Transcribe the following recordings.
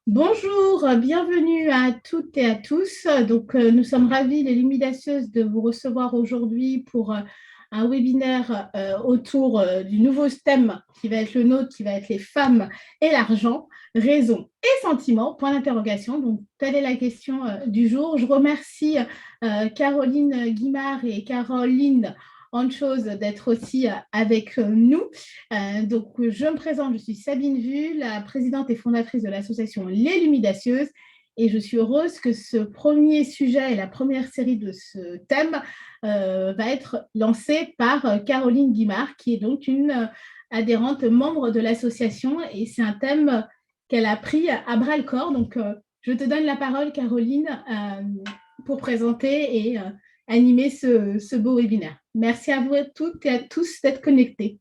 Bonjour, bienvenue à toutes et à tous. Nous sommes ravis, les Lumidacieuses, de vous recevoir aujourd'hui pour un webinaire autour du nouveau thème qui va être le nôtre, qui va être les femmes et l'argent, raison et sentiments, point d'interrogation. Donc, telle est la question du jour. Je remercie Caroline Guimard et Caroline Anchose d'être aussi avec nous. Je me présente, je suis Sabine Vu, la présidente et fondatrice de l'association Les Lumidacieuses, et je suis heureuse que ce premier sujet et la première série de ce thème va être lancé par Caroline Guimard, qui est donc une adhérente membre de l'association, et c'est un thème qu'elle a pris à bras-le-corps. Je te donne la parole, Caroline, pour présenter et animer ce beau webinaire. Merci à vous toutes et à tous d'être connectés.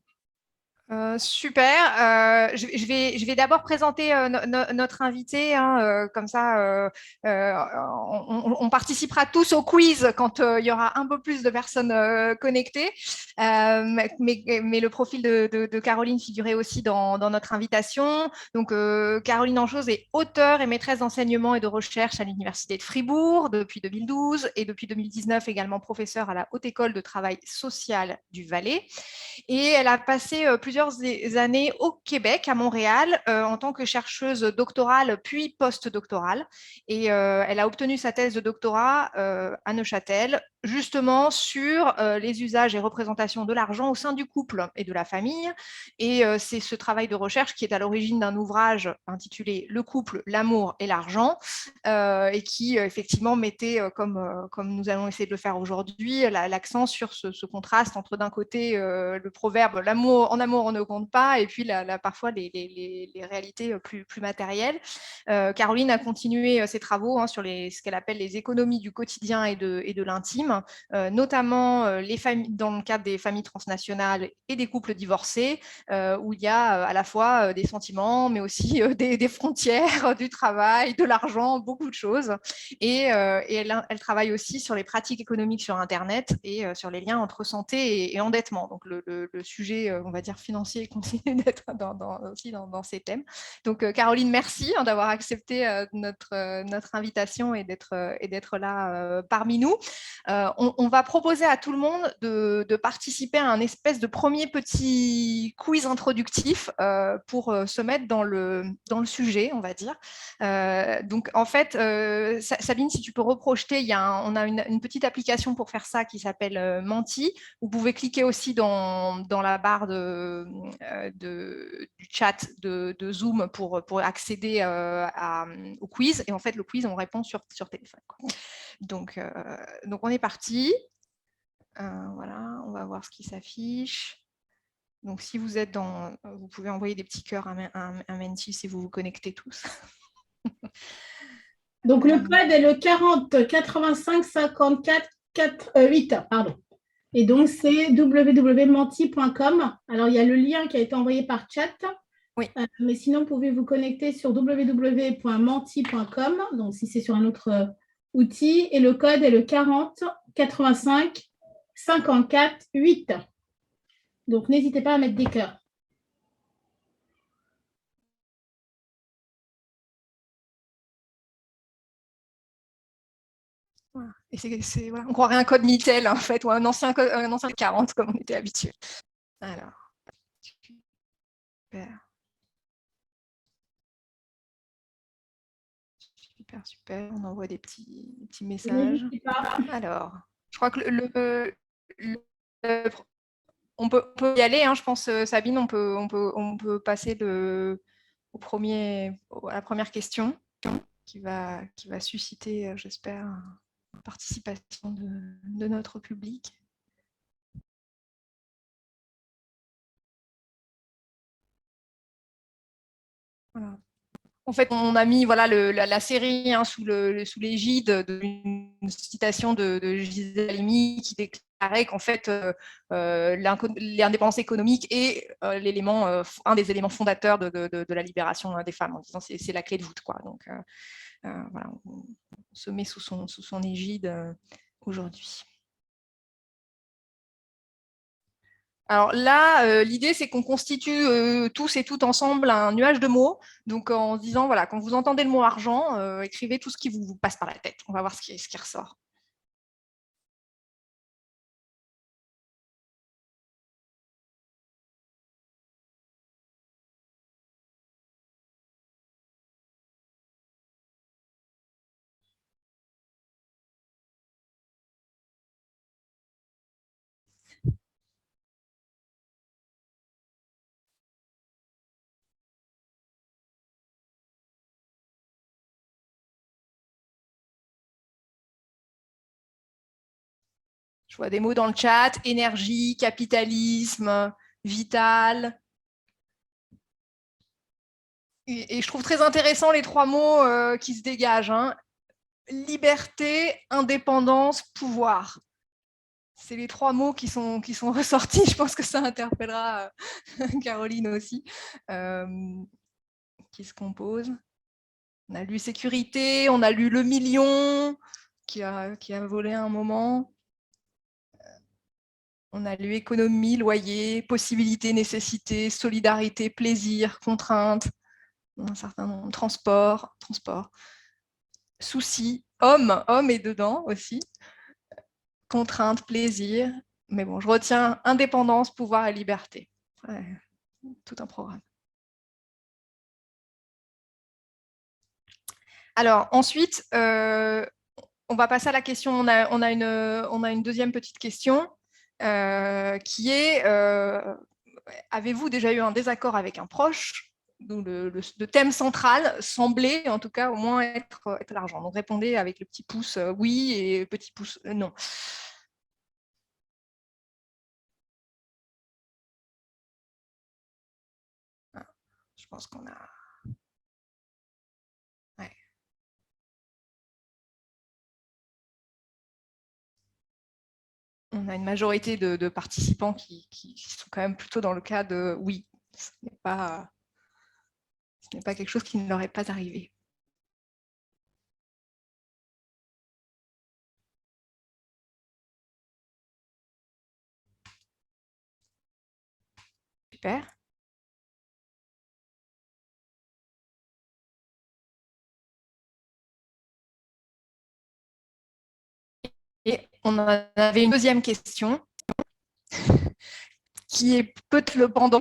Super. Je vais d'abord présenter notre invité, hein, comme ça, on participera tous au quiz quand il y aura un peu plus de personnes connectées. Mais le profil de Caroline figurait aussi dans notre invitation. Donc, Caroline Anchose est auteure et maîtresse d'enseignement et de recherche à l'Université de Fribourg depuis 2012 et depuis 2019 également professeure à la Haute École de travail social du Valais. Et elle a passé plusieurs années au Québec, à Montréal, en tant que chercheuse doctorale puis postdoctorale. Et elle a obtenu sa thèse de doctorat à Neuchâtel, justement sur les usages et représentations de l'argent au sein du couple et de la famille. Et c'est ce travail de recherche qui est à l'origine d'un ouvrage intitulé Le couple, l'amour et l'argent, et qui effectivement mettait, comme nous allons essayer de le faire aujourd'hui, l'accent sur ce contraste entre d'un côté le proverbe l'amour, en amour on ne compte pas, et puis parfois les réalités plus matérielles. Caroline a continué ses travaux sur ce qu'elle appelle les économies du quotidien et de l'intime, notamment dans le cadre des familles transnationales et des couples divorcés, où il y a à la fois des sentiments, mais aussi des frontières, du travail, de l'argent, beaucoup de choses. Et elle travaille aussi sur les pratiques économiques sur Internet et sur les liens entre santé et endettement. Donc le sujet, on va dire, financier continue d'être aussi dans ces thèmes. Donc Caroline, merci d'avoir accepté notre invitation et d'être là parmi nous. On va proposer à tout le monde de participer à un espèce de premier petit quiz introductif pour se mettre dans le sujet, on va dire. Donc, en fait, Sabine, si tu peux reprojeter, on a une petite application pour faire ça qui s'appelle Menti. Vous pouvez cliquer aussi dans la barre du chat de Zoom pour accéder au quiz. Et en fait, le quiz, on répond sur téléphone, quoi. Donc, on est parti. Voilà, on va voir ce qui s'affiche. Donc, si vous êtes vous pouvez envoyer des petits cœurs à Menti si vous vous connectez tous. Donc, le code est le 40 85 54 8. Pardon. Et donc, c'est www.menti.com. Alors, il y a le lien qui a été envoyé par chat. Oui. Mais sinon, vous pouvez vous connecter sur www.menti.com. Donc, si c'est sur un autre outil. Et le code est le 40 85 54 8. Donc, n'hésitez pas à mettre des cœurs. Voilà. Et voilà. On croirait un code Mitel, en fait, ou un ancien 40, comme on était habitué. Alors, super. Super. On envoie des petits messages. Alors, je crois que on peut y aller, hein, je pense, Sabine, on peut passer à la première question qui va susciter, j'espère, la participation de notre public. Voilà. En fait, on a mis la série sous l'égide d'une citation de Gisèle Halimi qui déclarait qu'en fait, l'indépendance économique est un des éléments fondateurs de la libération des femmes, en disant c'est la clé de voûte, quoi. Donc, voilà, on se met sous son égide aujourd'hui. Alors là, l'idée, c'est qu'on constitue tous et toutes ensemble un nuage de mots. Donc, en se disant, voilà, quand vous entendez le mot argent, écrivez tout ce qui vous passe par la tête. On va voir ce qui ressort. Je vois des mots dans le chat, énergie, capitalisme, vital. Et je trouve très intéressant les 3 mots qui se dégagent. Hein. Liberté, indépendance, pouvoir. C'est les 3 mots qui sont ressortis. Je pense que ça interpellera Caroline aussi. Qui se compose. On a lu sécurité, on a lu le million qui a volé à un moment. On a lu économie, loyer, possibilité, nécessité, solidarité, plaisir, contrainte, un certain nombre, transport, souci, homme est dedans aussi, contrainte, plaisir. Mais bon, je retiens indépendance, pouvoir et liberté. Ouais, tout un programme. Alors ensuite, on va passer à la question. On a une deuxième petite question qui est avez-vous déjà eu un désaccord avec un proche? Donc le thème central semblait, en tout cas, au moins être l'argent. Donc répondez avec le petit pouce oui et petit pouce non. Je pense qu'on a. Ouais. On a une majorité de participants qui sont quand même plutôt dans le cas de oui. Ce n'est pas quelque chose qui ne leur est pas arrivé. Super. Et on avait une deuxième question qui est peut-être le pendant,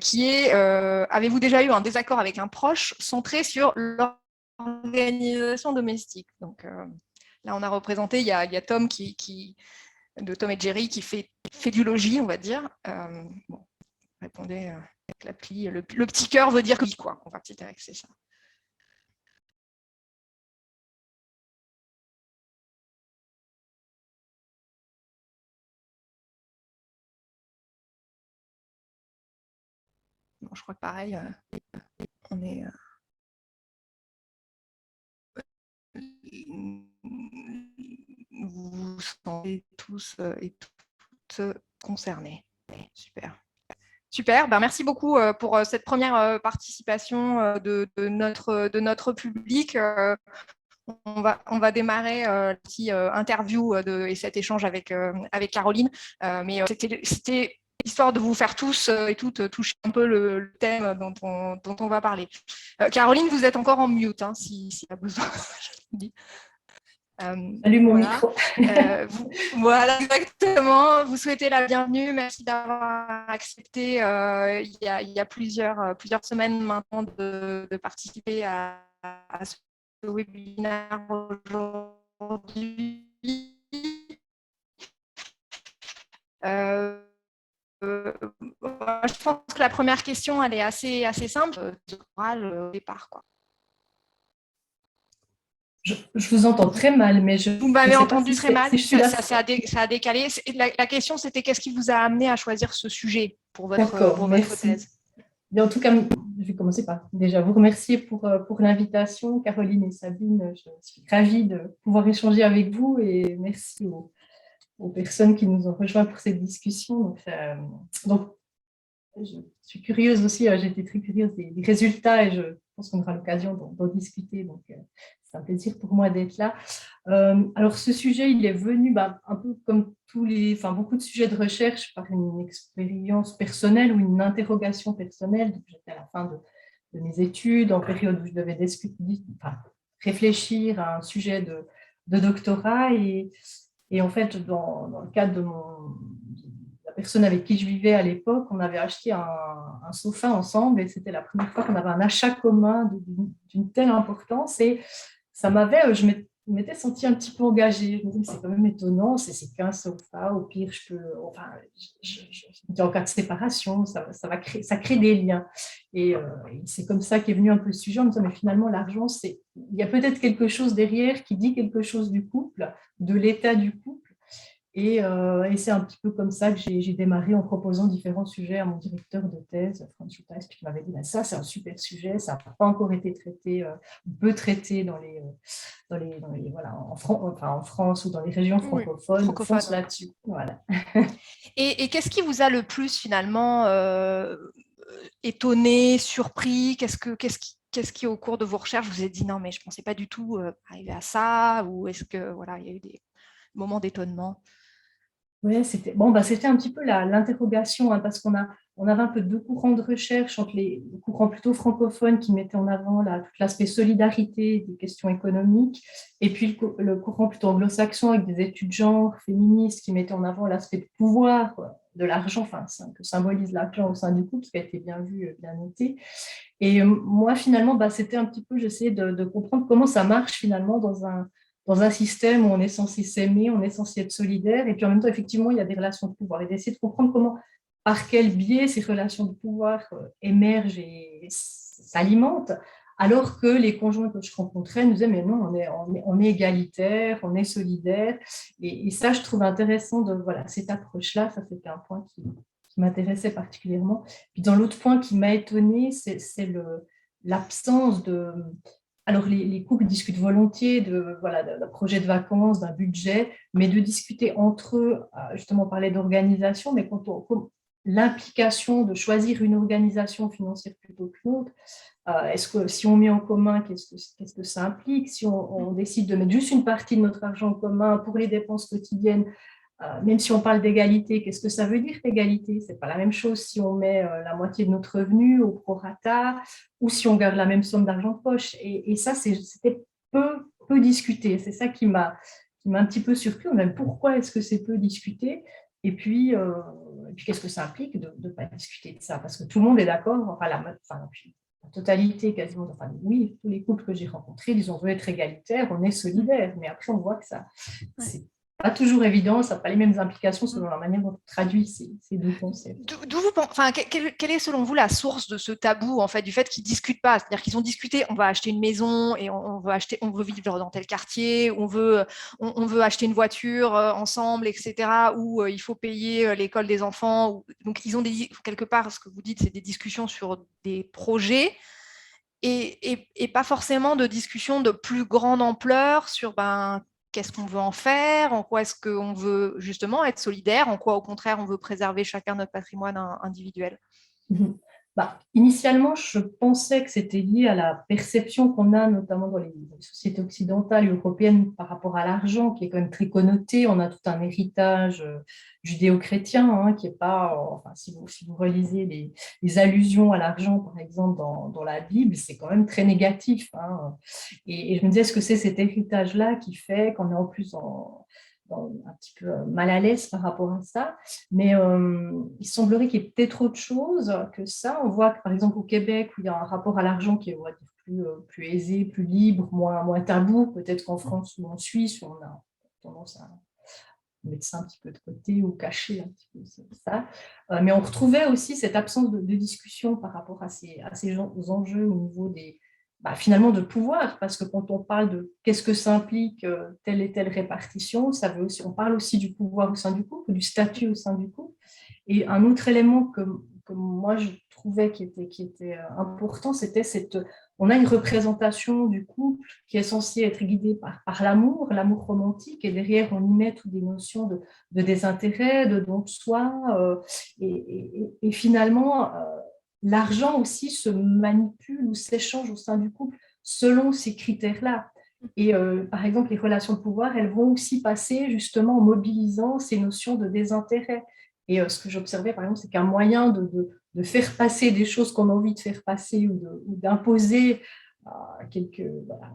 qui est avez-vous déjà eu un désaccord avec un proche centré sur l'organisation domestique? Donc là, on a représenté, il y a Tom de Tom et Jerry qui fait du logis, on va dire. Bon, répondez avec l'appli. Le petit cœur veut dire que oui, quoi. On va petit c'est ça. Bon, je crois que pareil, on est. Vous vous sentez tous et toutes concernés. Super. Super, ben merci beaucoup pour cette première participation de notre public. On va démarrer la petite interview et cet échange avec Caroline. Mais c'était histoire de vous faire tous et toutes toucher un peu le thème dont on va parler. Caroline, vous êtes encore en mute, hein, s'il y a besoin. Allume mon micro. Voilà, exactement. Vous souhaitez la bienvenue. Merci d'avoir accepté il y a plusieurs semaines maintenant de participer à ce webinaire aujourd'hui. Je pense que la première question, elle est assez simple. Au départ, quoi. Je vous entends très mal, mais vous m'avez entendu très mal. Ça a décalé. La question, c'était qu'est-ce qui vous a amené à choisir ce sujet pour votre thèse? Mais en tout cas, je vais commencer par déjà vous remercier pour l'invitation, Caroline et Sabine. Je suis ravie de pouvoir échanger avec vous et merci aux personnes qui nous ont rejoints pour cette discussion. Donc je suis curieuse aussi, j'étais très curieuse des résultats et je pense qu'on aura l'occasion d'en discuter, donc c'est un plaisir pour moi d'être là. Alors, ce sujet, il est venu un peu comme beaucoup de sujets de recherche par une expérience personnelle ou une interrogation personnelle. Donc, j'étais à la fin de mes études, en période où je devais réfléchir à un sujet de doctorat. Et en fait, dans le cadre de la personne avec qui je vivais à l'époque, on avait acheté un sofa ensemble et c'était la première fois qu'on avait un achat commun d'une telle importance. Et ça je m'étais sentie un petit peu engagée. Je me disais, c'est quand même étonnant, c'est qu'un sofa, au pire, je peux. Enfin, me dis, en cas de séparation, ça crée des liens. Et c'est comme ça qu'est venu un peu le sujet en me disant, mais finalement, l'argent, il y a peut-être quelque chose derrière qui dit quelque chose du couple, de l'état du couple. Et c'est un petit peu comme ça que j'ai démarré en proposant différents sujets à mon directeur de thèse, Franz Schulteis, qui m'avait dit, ça, c'est un super sujet, ça n'a pas encore été traité, on peut traiter voilà, en France ou dans les régions francophones, fonce là-dessus. Voilà. Et qu'est-ce qui vous a le plus finalement étonné, surpris? Qu'est-ce qui, au cours de vos recherches, vous avez dit non, mais je ne pensais pas du tout arriver à ça? Ou est-ce que voilà, il y a eu des moments d'étonnement? Oui, c'était un petit peu l'interrogation, parce qu'on avait un peu deux courants de recherche, entre le courant plutôt francophone qui mettait en avant tout l'aspect solidarité des questions économiques, et puis le courant plutôt anglo-saxon avec des études genre féministes qui mettaient en avant l'aspect de pouvoir de l'argent, que symbolise l'argent au sein du couple, ce qui a été bien vu, bien noté. Et moi, finalement, c'était un petit peu, j'essayais de comprendre comment ça marche finalement dans un système où on est censé s'aimer, on est censé être solidaire, et puis en même temps, effectivement, il y a des relations de pouvoir, et d'essayer de comprendre par quel biais ces relations de pouvoir émergent et s'alimentent, alors que les conjoints que je rencontrais nous disaient, mais non, on est égalitaire, on est solidaire, et ça, je trouve intéressant cette approche-là, ça c'était un point qui m'intéressait particulièrement. Puis dans l'autre point qui m'a étonnée, c'est l'absence de... Alors, les couples discutent volontiers d'un projet de vacances, d'un budget, mais de discuter entre eux, justement, on parlait d'organisation, mais l'implication de choisir une organisation financière plutôt qu'une autre, est-ce que si on met en commun, qu'est-ce que ça implique? Si on décide de mettre juste une partie de notre argent en commun pour les dépenses quotidiennes, même si on parle d'égalité, qu'est-ce que ça veut dire l'égalité? Ce n'est pas la même chose si on met la moitié de notre revenu au prorata ou si on garde la même somme d'argent de poche. Et ça, c'était peu discuté. C'est ça qui m'a un petit peu surpris. On a dit, pourquoi est-ce que c'est peu discuté? Et puis qu'est-ce que ça implique de ne pas discuter de ça? Parce que tout le monde est d'accord, la totalité quasiment, oui, tous les couples que j'ai rencontrés, ils ont veut être égalitaires, on est solidaires, mais après on voit que ça, c'est pas toujours évident, ça n'a pas les mêmes implications selon la manière dont on traduit ces deux concepts. Quelle est selon vous la source de ce tabou, en fait, du fait qu'ils ne discutent pas? C'est-à-dire qu'ils ont discuté, on va acheter une maison et on veut vivre dans tel quartier, on veut acheter une voiture ensemble, etc., ou il faut payer l'école des enfants. Donc, ils ont quelque part, ce que vous dites, c'est des discussions sur des projets et pas forcément de discussions de plus grande ampleur sur qu'est-ce qu'on veut en faire, en quoi est-ce qu'on veut justement être solidaire, en quoi au contraire on veut préserver chacun notre patrimoine individuel. Initialement, je pensais que c'était lié à la perception qu'on a, notamment dans les sociétés occidentales et européennes, par rapport à l'argent, qui est quand même très connoté. On a tout un héritage judéo-chrétien, qui n'est pas... si vous relisez les allusions à l'argent, par exemple, dans la Bible, c'est quand même très négatif. Et je me disais, est-ce que c'est cet héritage-là qui fait qu'on est en plus un petit peu mal à l'aise par rapport à ça, mais il semblerait qu'il y ait peut-être autre chose que ça. On voit que, par exemple, au Québec, où il y a un rapport à l'argent qui est plus aisé, plus libre, moins tabou, peut-être qu'en France ou en Suisse, où on a tendance à mettre ça un petit peu de côté ou cacher un petit peu ça. Mais on retrouvait aussi cette absence de discussion par rapport à ces enjeux au niveau finalement de pouvoir, parce que quand on parle de qu'est-ce que ça implique telle et telle répartition, on parle aussi du pouvoir au sein du couple, du statut au sein du couple. Et un autre élément que moi je trouvais qui était important, c'était on a une représentation du couple qui est censée être guidée par l'amour romantique, et derrière on y met toutes des notions de désintérêt, de don de soi, et finalement l'argent aussi se manipule ou s'échange au sein du couple selon ces critères-là. Et par exemple, les relations de pouvoir, elles vont aussi passer justement en mobilisant ces notions de désintérêt. Et ce que j'observais, par exemple, c'est qu'un moyen de faire passer des choses qu'on a envie de faire passer ou d'imposer voilà,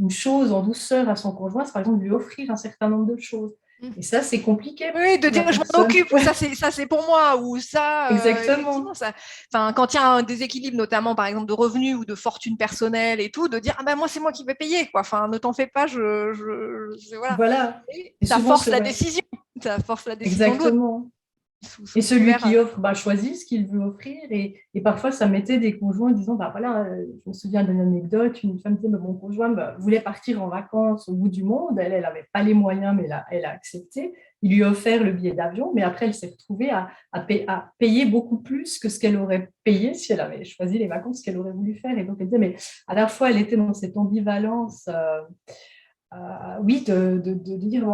une chose en douceur à son conjoint, c'est par exemple de lui offrir un certain nombre de choses. Et ça, c'est compliqué. Oui, de dire je m'en occupe, ou ça c'est pour moi, ou ça, exactement. Ça, quand il y a un déséquilibre, notamment par exemple de revenus ou de fortune personnelle et tout, de dire moi c'est moi qui vais payer, quoi. Enfin, ne t'en fais pas, voilà. Et ça force la décision, ça force la décision de l'autre. Exactement. Et celui qui offre choisit ce qu'il veut offrir. Et parfois, ça mettait des conjoints disant, voilà, je me souviens d'une anecdote, une femme disait, mon conjoint voulait partir en vacances au bout du monde. Elle n'avait pas les moyens, mais elle a accepté. Il lui a offert le billet d'avion, mais après, elle s'est retrouvée à payer beaucoup plus que ce qu'elle aurait payé si elle avait choisi les vacances qu'elle aurait voulu faire. Et donc, elle disait, mais à la fois, elle était dans cette ambivalence oui, de dire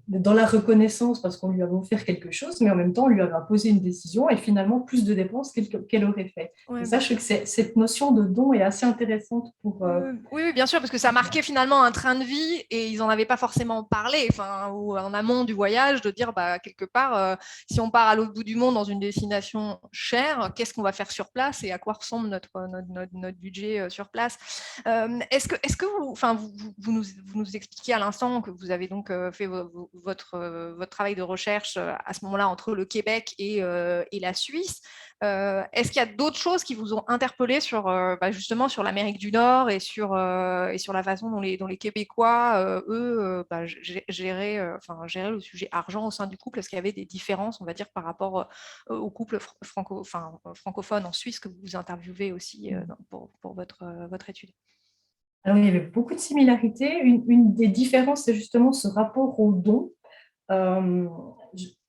dans la reconnaissance parce qu'on lui avait offert quelque chose, mais en même temps, on lui avait imposé une décision et finalement plus de dépenses qu'elle aurait fait. Ouais, et ça, je trouve que cette notion de don est assez intéressante pour... Oui, bien sûr, parce que ça marquait finalement un train de vie et ils n'en avaient pas forcément parlé, ou en amont du voyage, de dire quelque part, si on part à l'autre bout du monde dans une destination chère, qu'est-ce qu'on va faire sur place et à quoi ressemble notre budget sur place. Est-ce que vous nous expliquer à l'instant que vous avez donc fait votre travail de recherche à ce moment-là entre le Québec et la Suisse. Est-ce qu'il y a d'autres choses qui vous ont interpellé sur justement sur l'Amérique du Nord et sur la façon dont les Québécois géraient le sujet argent au sein du couple? Est-ce qu'il y avait des différences, on va dire, par rapport au couple francophone en Suisse que vous interviewez aussi pour votre étude? Alors, il y avait beaucoup de similarités. Une des différences, c'est justement ce rapport au don.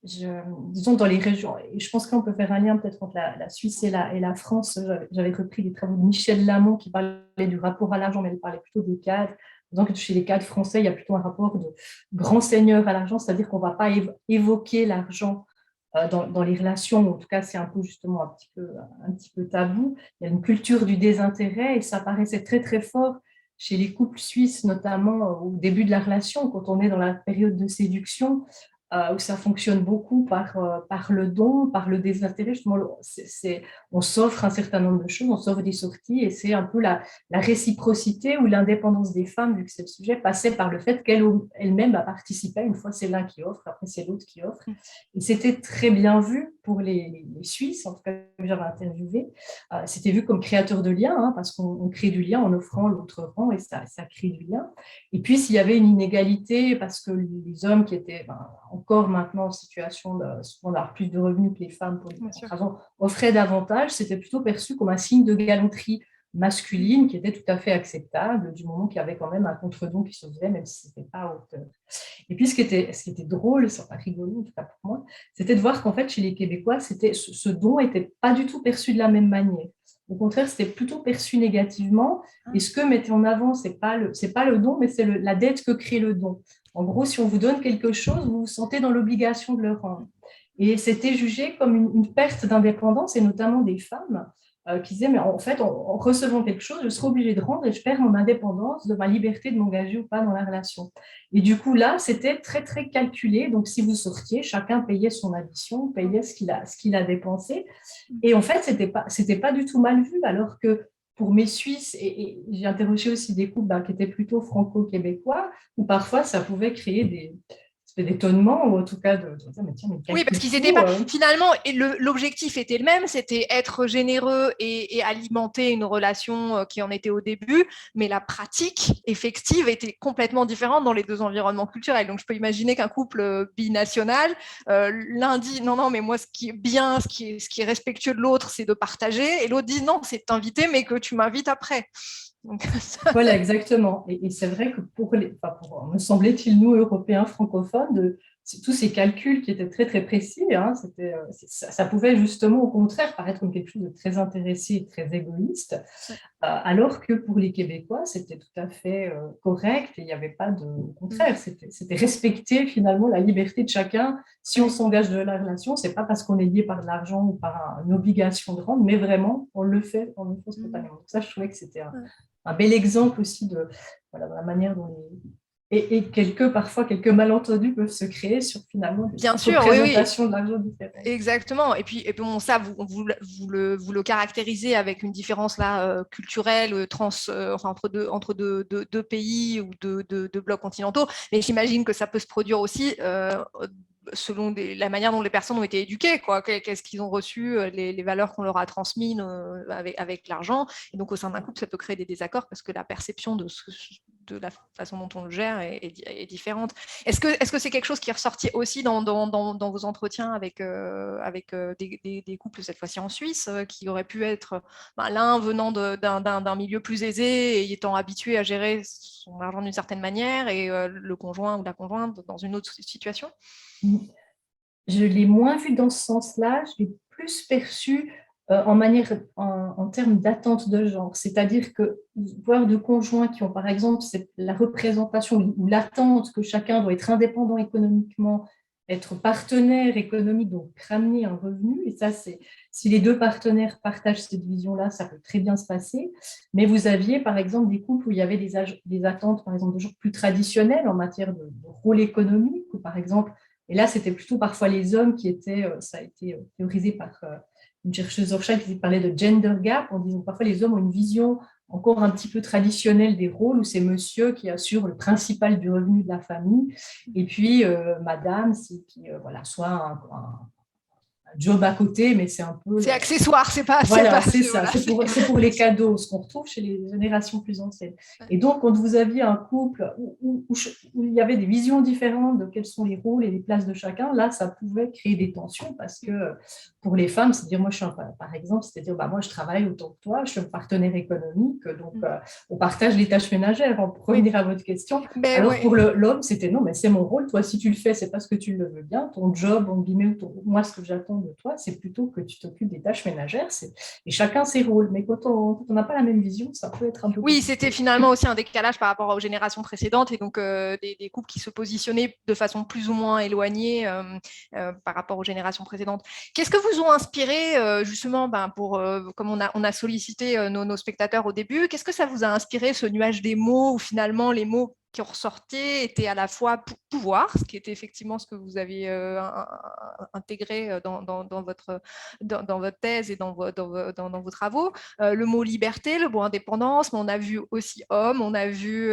Disons, dans les régions, et je pense qu'on peut faire un lien peut-être entre la Suisse et la France. J'avais repris les travaux de Michel Lamont qui parlait du rapport à l'argent, mais elle parlait plutôt des cadres. Donc, chez les cadres français, il y a plutôt un rapport de grand seigneur à l'argent, c'est-à-dire qu'on ne va pas évoquer l'argent dans les relations, en tout cas, c'est un peu justement un petit peu tabou. Il y a une culture du désintérêt et ça paraissait très, très fort chez les couples suisses, notamment au début de la relation, quand on est dans la période de séduction, où ça fonctionne beaucoup par le don, par le désintérêt. Justement, on s'offre un certain nombre de choses, on s'offre des sorties, et c'est un peu la réciprocité ou l'indépendance des femmes, vu que c'est le sujet, passait par le fait qu'elle-même a participé. Une fois, c'est l'un qui offre, après, c'est l'autre qui offre. Et c'était très bien vu pour les Suisses, en tout cas, que j'avais interviewé. C'était vu comme créateur de liens, parce qu'on crée du lien en offrant, l'autre rend, et ça crée du lien. Et puis, s'il y avait une inégalité, parce que les hommes qui étaient encore maintenant en situation souvent d'avoir plus de revenus que les femmes, pour différentes raisons, offraient davantage, c'était plutôt perçu comme un signe de galanterie masculine qui était tout à fait acceptable, du moment qu'il y avait quand même un contre-don qui se faisait, même si ce n'était pas à hauteur. Et puis, ce qui était drôle, c'est pas rigolo, en tout cas pour moi, c'était de voir qu'en fait, chez les Québécois, ce don n'était pas du tout perçu de la même manière. Au contraire, c'était plutôt perçu négativement. Et ce que mettait en avant, c'est pas le don, mais c'est la dette que crée le don. En gros, si on vous donne quelque chose, vous vous sentez dans l'obligation de le rendre. Et c'était jugé comme une perte d'indépendance, et notamment des femmes qui disaient, mais en fait, en recevant quelque chose, je serai obligée de rendre et je perds mon indépendance, de ma liberté de m'engager ou pas dans la relation. Et du coup, là, c'était très, très calculé. Donc, si vous sortiez, chacun payait son addition, payait ce qu'il a dépensé. Et en fait, c'était pas du tout mal vu, alors que pour mes Suisses, et j'ai interrogé aussi des couples qui étaient plutôt franco-québécois, où parfois ça pouvait créer des d'étonnement, ou en tout cas de dire, mais tiens, mais oui, parce qu'ils étaient pas finalement, l'objectif était le même, c'était être généreux et alimenter une relation qui en était au début, mais la pratique effective était complètement différente dans les deux environnements culturels. Donc je peux imaginer qu'un couple binational, l'un dit non, mais moi ce qui est bien, ce qui est respectueux de l'autre, c'est de partager, et l'autre dit non, c'est de t'inviter, mais que tu m'invites après. Donc, voilà, exactement. Et c'est vrai que pour me semblait-il, nous, Européens francophones, tous ces calculs qui étaient très, très précis, hein, ça pouvait justement, au contraire, paraître comme quelque chose de très intéressé et très égoïste, alors que pour les Québécois, c'était tout à fait correct et il n'y avait pas de... Au contraire, c'était respecter finalement la liberté de chacun. Si on s'engage dans la relation, ce n'est pas parce qu'on est lié par de l'argent ou par une obligation de rendre, mais vraiment, on le fait spontanément. Donc ça, je trouvais que c'était un bel exemple aussi de la manière dont et parfois quelques malentendus peuvent se créer sur finalement des représentations de l'argent différentes. Exactement. Et puis bon, ça, vous le caractérisez avec une différence là culturelle entre deux pays ou deux blocs continentaux. Mais j'imagine que ça peut se produire aussi selon la manière dont les personnes ont été éduquées, quoi. Qu'est-ce qu'ils ont reçu, les valeurs qu'on leur a transmises avec l'argent. Et donc, au sein d'un couple, ça peut créer des désaccords parce que la perception de la façon dont on le gère est différente. Est-ce que c'est quelque chose qui est ressorti aussi dans vos entretiens avec des couples, cette fois-ci en Suisse, qui auraient pu être l'un venant d'un milieu plus aisé et étant habitué à gérer son argent d'une certaine manière et le conjoint ou la conjointe dans une autre situation? Je l'ai moins vu dans ce sens-là, je l'ai plus perçu en termes d'attente de genre. C'est-à-dire que voir deux conjoints qui ont, par exemple, la représentation ou l'attente que chacun doit être indépendant économiquement, être partenaire économique, donc ramener un revenu. Et ça, si les deux partenaires partagent cette vision-là, ça peut très bien se passer. Mais vous aviez, par exemple, des couples où il y avait des attentes, par exemple, de genre plus traditionnelles en matière de rôle économique, ou par exemple, et là, c'était plutôt parfois les hommes qui étaient, ça a été théorisé par une chercheuse Orchard qui parlait de gender gap, en disant que parfois les hommes ont une vision encore un petit peu traditionnelle des rôles, où c'est monsieur qui assure le principal du revenu de la famille, et puis madame, soit un job à côté, mais c'est un peu... C'est accessoire, c'est pas... Voilà, c'est ça, c'est pour les cadeaux, ce qu'on retrouve chez les générations plus anciennes. Et donc, quand vous aviez un couple où il y avait des visions différentes de quels sont les rôles et les places de chacun, là, ça pouvait créer des tensions, parce que pour les femmes, c'est-à-dire, moi, par exemple, c'est-à-dire, moi, je travaille autant que toi, je suis un partenaire économique, donc on partage les tâches ménagères, pour revenir à votre question. Mais alors, pour l'homme, c'était non, mais c'est mon rôle, toi, si tu le fais, c'est parce que tu le veux bien, ton job, en guillemets, moi, ce que j'attends de toi, c'est plutôt que tu t'occupes des tâches ménagères, et chacun ses rôles. Mais quand on n'a pas la même vision, ça peut être un peu... Oui, c'était finalement aussi un décalage par rapport aux générations précédentes, et donc des couples qui se positionnaient de façon plus ou moins éloignée par rapport aux générations précédentes. Qu'est-ce que vous ont inspiré justement, comme on a sollicité nos spectateurs au début, qu'est-ce que ça vous a inspiré, ce nuage des mots, où finalement les mots qui ressortaient étaient à la fois pouvoir, ce qui était effectivement ce que vous avez intégré dans votre thèse et dans vos travaux, le mot liberté, le mot indépendance, mais on a vu aussi homme, on a vu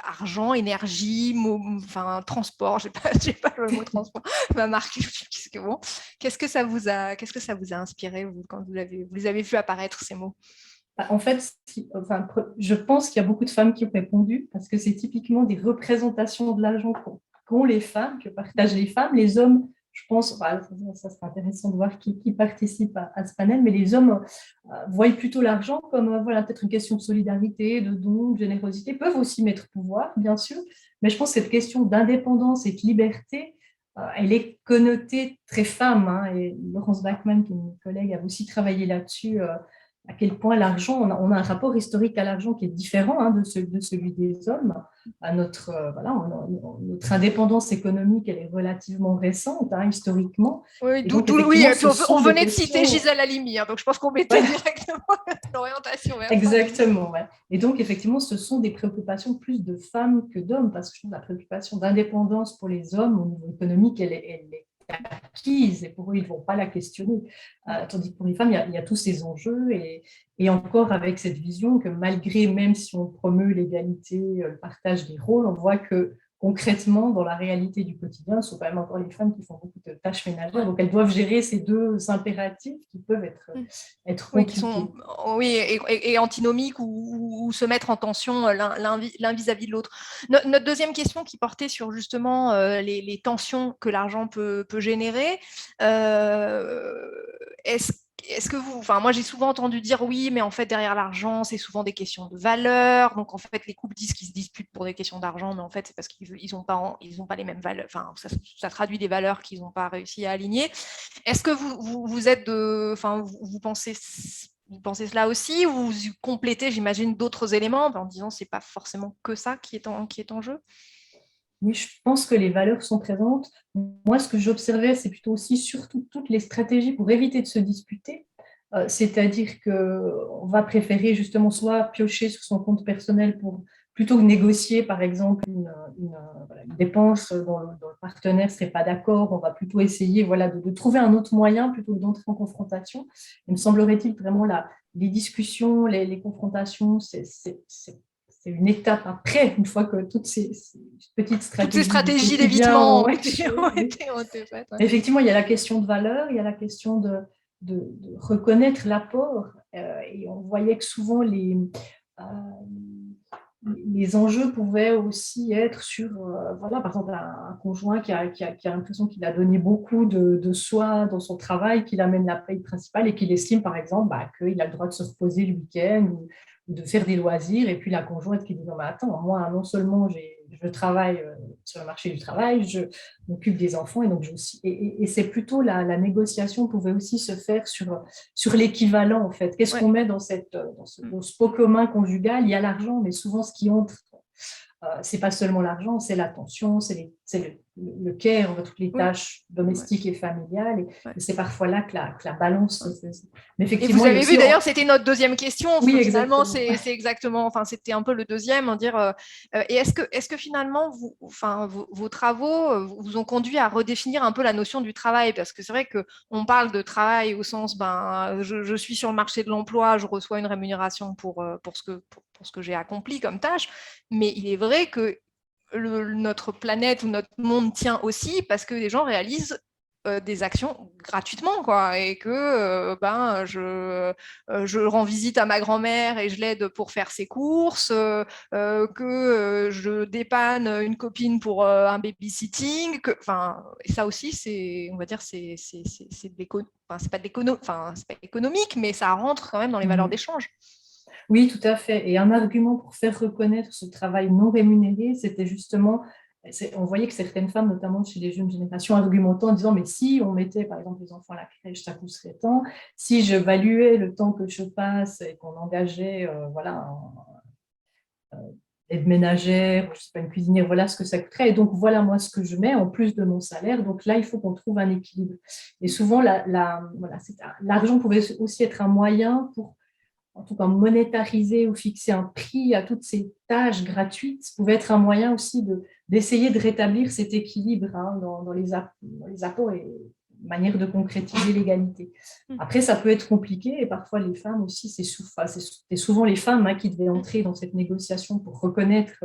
argent, énergie, transport, j'ai pas le mot transport, ma marque, bon. Qu'est-ce que ça vous a inspiré, vous, quand vous les avez vu apparaître, ces mots? En fait, je pense qu'il y a beaucoup de femmes qui ont répondu, parce que c'est typiquement des représentations de l'argent qu'ont les femmes, que partagent les femmes. Les hommes, je pense, ça serait intéressant de voir qui participe à ce panel, mais les hommes voient plutôt l'argent comme peut-être une question de solidarité, de don, de générosité, peuvent aussi mettre pouvoir, bien sûr, mais je pense que cette question d'indépendance et de liberté, elle est connotée très femme, hein, et Laurence Bachmann, qui est une collègue, a aussi travaillé là-dessus, à quel point l'argent, on a un rapport historique à l'argent qui est différent, hein, de celui des hommes. Notre indépendance économique, elle est relativement récente, hein, historiquement. Oui, on venait de citer Gisèle Halimi, hein, donc je pense qu'on mettait directement l'orientation. Exactement, ouais. Et donc, effectivement, ce sont des préoccupations plus de femmes que d'hommes, parce que je trouve la préoccupation d'indépendance pour les hommes au niveau économique, elle est acquise, et pour eux, ils ne vont pas la questionner. Tandis que pour les femmes, il y a tous ces enjeux, et encore avec cette vision que malgré, même si on promeut l'égalité, le partage des rôles, on voit que concrètement, dans la réalité du quotidien, ce sont quand même encore les femmes qui font beaucoup de tâches ménagères, donc elles doivent gérer ces deux impératifs qui peuvent être compliqués. Et antinomiques, ou se mettre en tension l'un vis-à-vis de l'autre. Notre deuxième question, qui portait sur justement les tensions que l'argent peut générer, est-ce que moi j'ai souvent entendu dire oui, mais en fait derrière l'argent, c'est souvent des questions de valeur. Donc en fait, les couples disent qu'ils se disputent pour des questions d'argent, mais en fait c'est parce qu'ils n'ont pas les mêmes valeurs. Enfin, ça traduit des valeurs qu'ils n'ont pas réussi à aligner. Est-ce que vous êtes vous pensez cela aussi, ou vous complétez, j'imagine, d'autres éléments en disant c'est pas forcément que ça qui est en jeu? Oui, je pense que les valeurs sont présentes. Moi, ce que j'observais, c'est plutôt aussi surtout toutes les stratégies pour éviter de se disputer. C'est-à-dire qu'on va préférer justement soit piocher sur son compte personnel plutôt que négocier, par exemple, une dépense dont le partenaire ne serait pas d'accord. On va plutôt essayer de trouver un autre moyen plutôt que d'entrer en confrontation. Il me semblerait-il vraiment les discussions, les confrontations, c'est une étape après, une fois que toutes ces petites Toutes ces stratégies stratégies du quotidien d'évitement ont été ont été faites. Ouais. Effectivement, il y a la question de valeur, il y a la question de reconnaître l'apport. Et on voyait que souvent euh, les enjeux pouvaient aussi être sur, par exemple, un conjoint qui a l'impression qu'il a donné beaucoup de soi dans son travail, qu'il amène la paye principale et qu'il estime, par exemple, qu'il a le droit de se reposer le week-end ou de faire des loisirs. Et puis la conjointe qui dit, non, mais attends, moi, non seulement je travaille sur le marché du travail, je m'occupe des enfants, et donc et c'est plutôt la négociation pouvait aussi se faire sur l'équivalent, en fait. Qu'est-ce qu'on met dans ce pot commun conjugal? Il y a l'argent, mais souvent ce qui entre, c'est pas seulement l'argent, c'est l'attention, c'est le care, toutes les tâches domestiques et familiales, et c'est parfois là que la balance se fait. Mais effectivement, et vous avez vu, d'ailleurs, c'était notre deuxième question. Oui, finalement, c'est exactement, c'était un peu le deuxième, dire, et est-ce que finalement, vos travaux vous ont conduit à redéfinir un peu la notion du travail? Parce que c'est vrai qu'on parle de travail au sens, je suis sur le marché de l'emploi, je reçois une rémunération pour ce que j'ai accompli comme tâche, mais il est vrai que notre planète ou notre monde tient aussi parce que les gens réalisent des actions gratuitement, quoi, et que je rends visite à ma grand-mère et je l'aide pour faire ses courses, que je dépanne une copine pour un babysitting, et ça aussi, c'est pas économique, mais ça rentre quand même dans les valeurs d'échange. Oui, tout à fait. Et un argument pour faire reconnaître ce travail non rémunéré, c'était justement, on voyait que certaines femmes, notamment chez les jeunes générations, argumentaient en disant, mais si on mettait par exemple les enfants à la crèche, ça coûterait tant, si j'évaluais le temps que je passe et qu'on engageait aide ménagère, je sais pas, une cuisinière, voilà ce que ça coûterait. Et donc, voilà moi ce que je mets en plus de mon salaire. Donc là, il faut qu'on trouve un équilibre. Et souvent, l'argent pouvait aussi être un moyen pour, en tout cas, monétariser ou fixer un prix à toutes ces tâches gratuites. Ça pouvait être un moyen aussi d'essayer de rétablir cet équilibre dans les apports et manière de concrétiser l'égalité. Après, ça peut être compliqué et parfois les femmes aussi, c'est souvent les femmes qui devaient entrer dans cette négociation pour reconnaître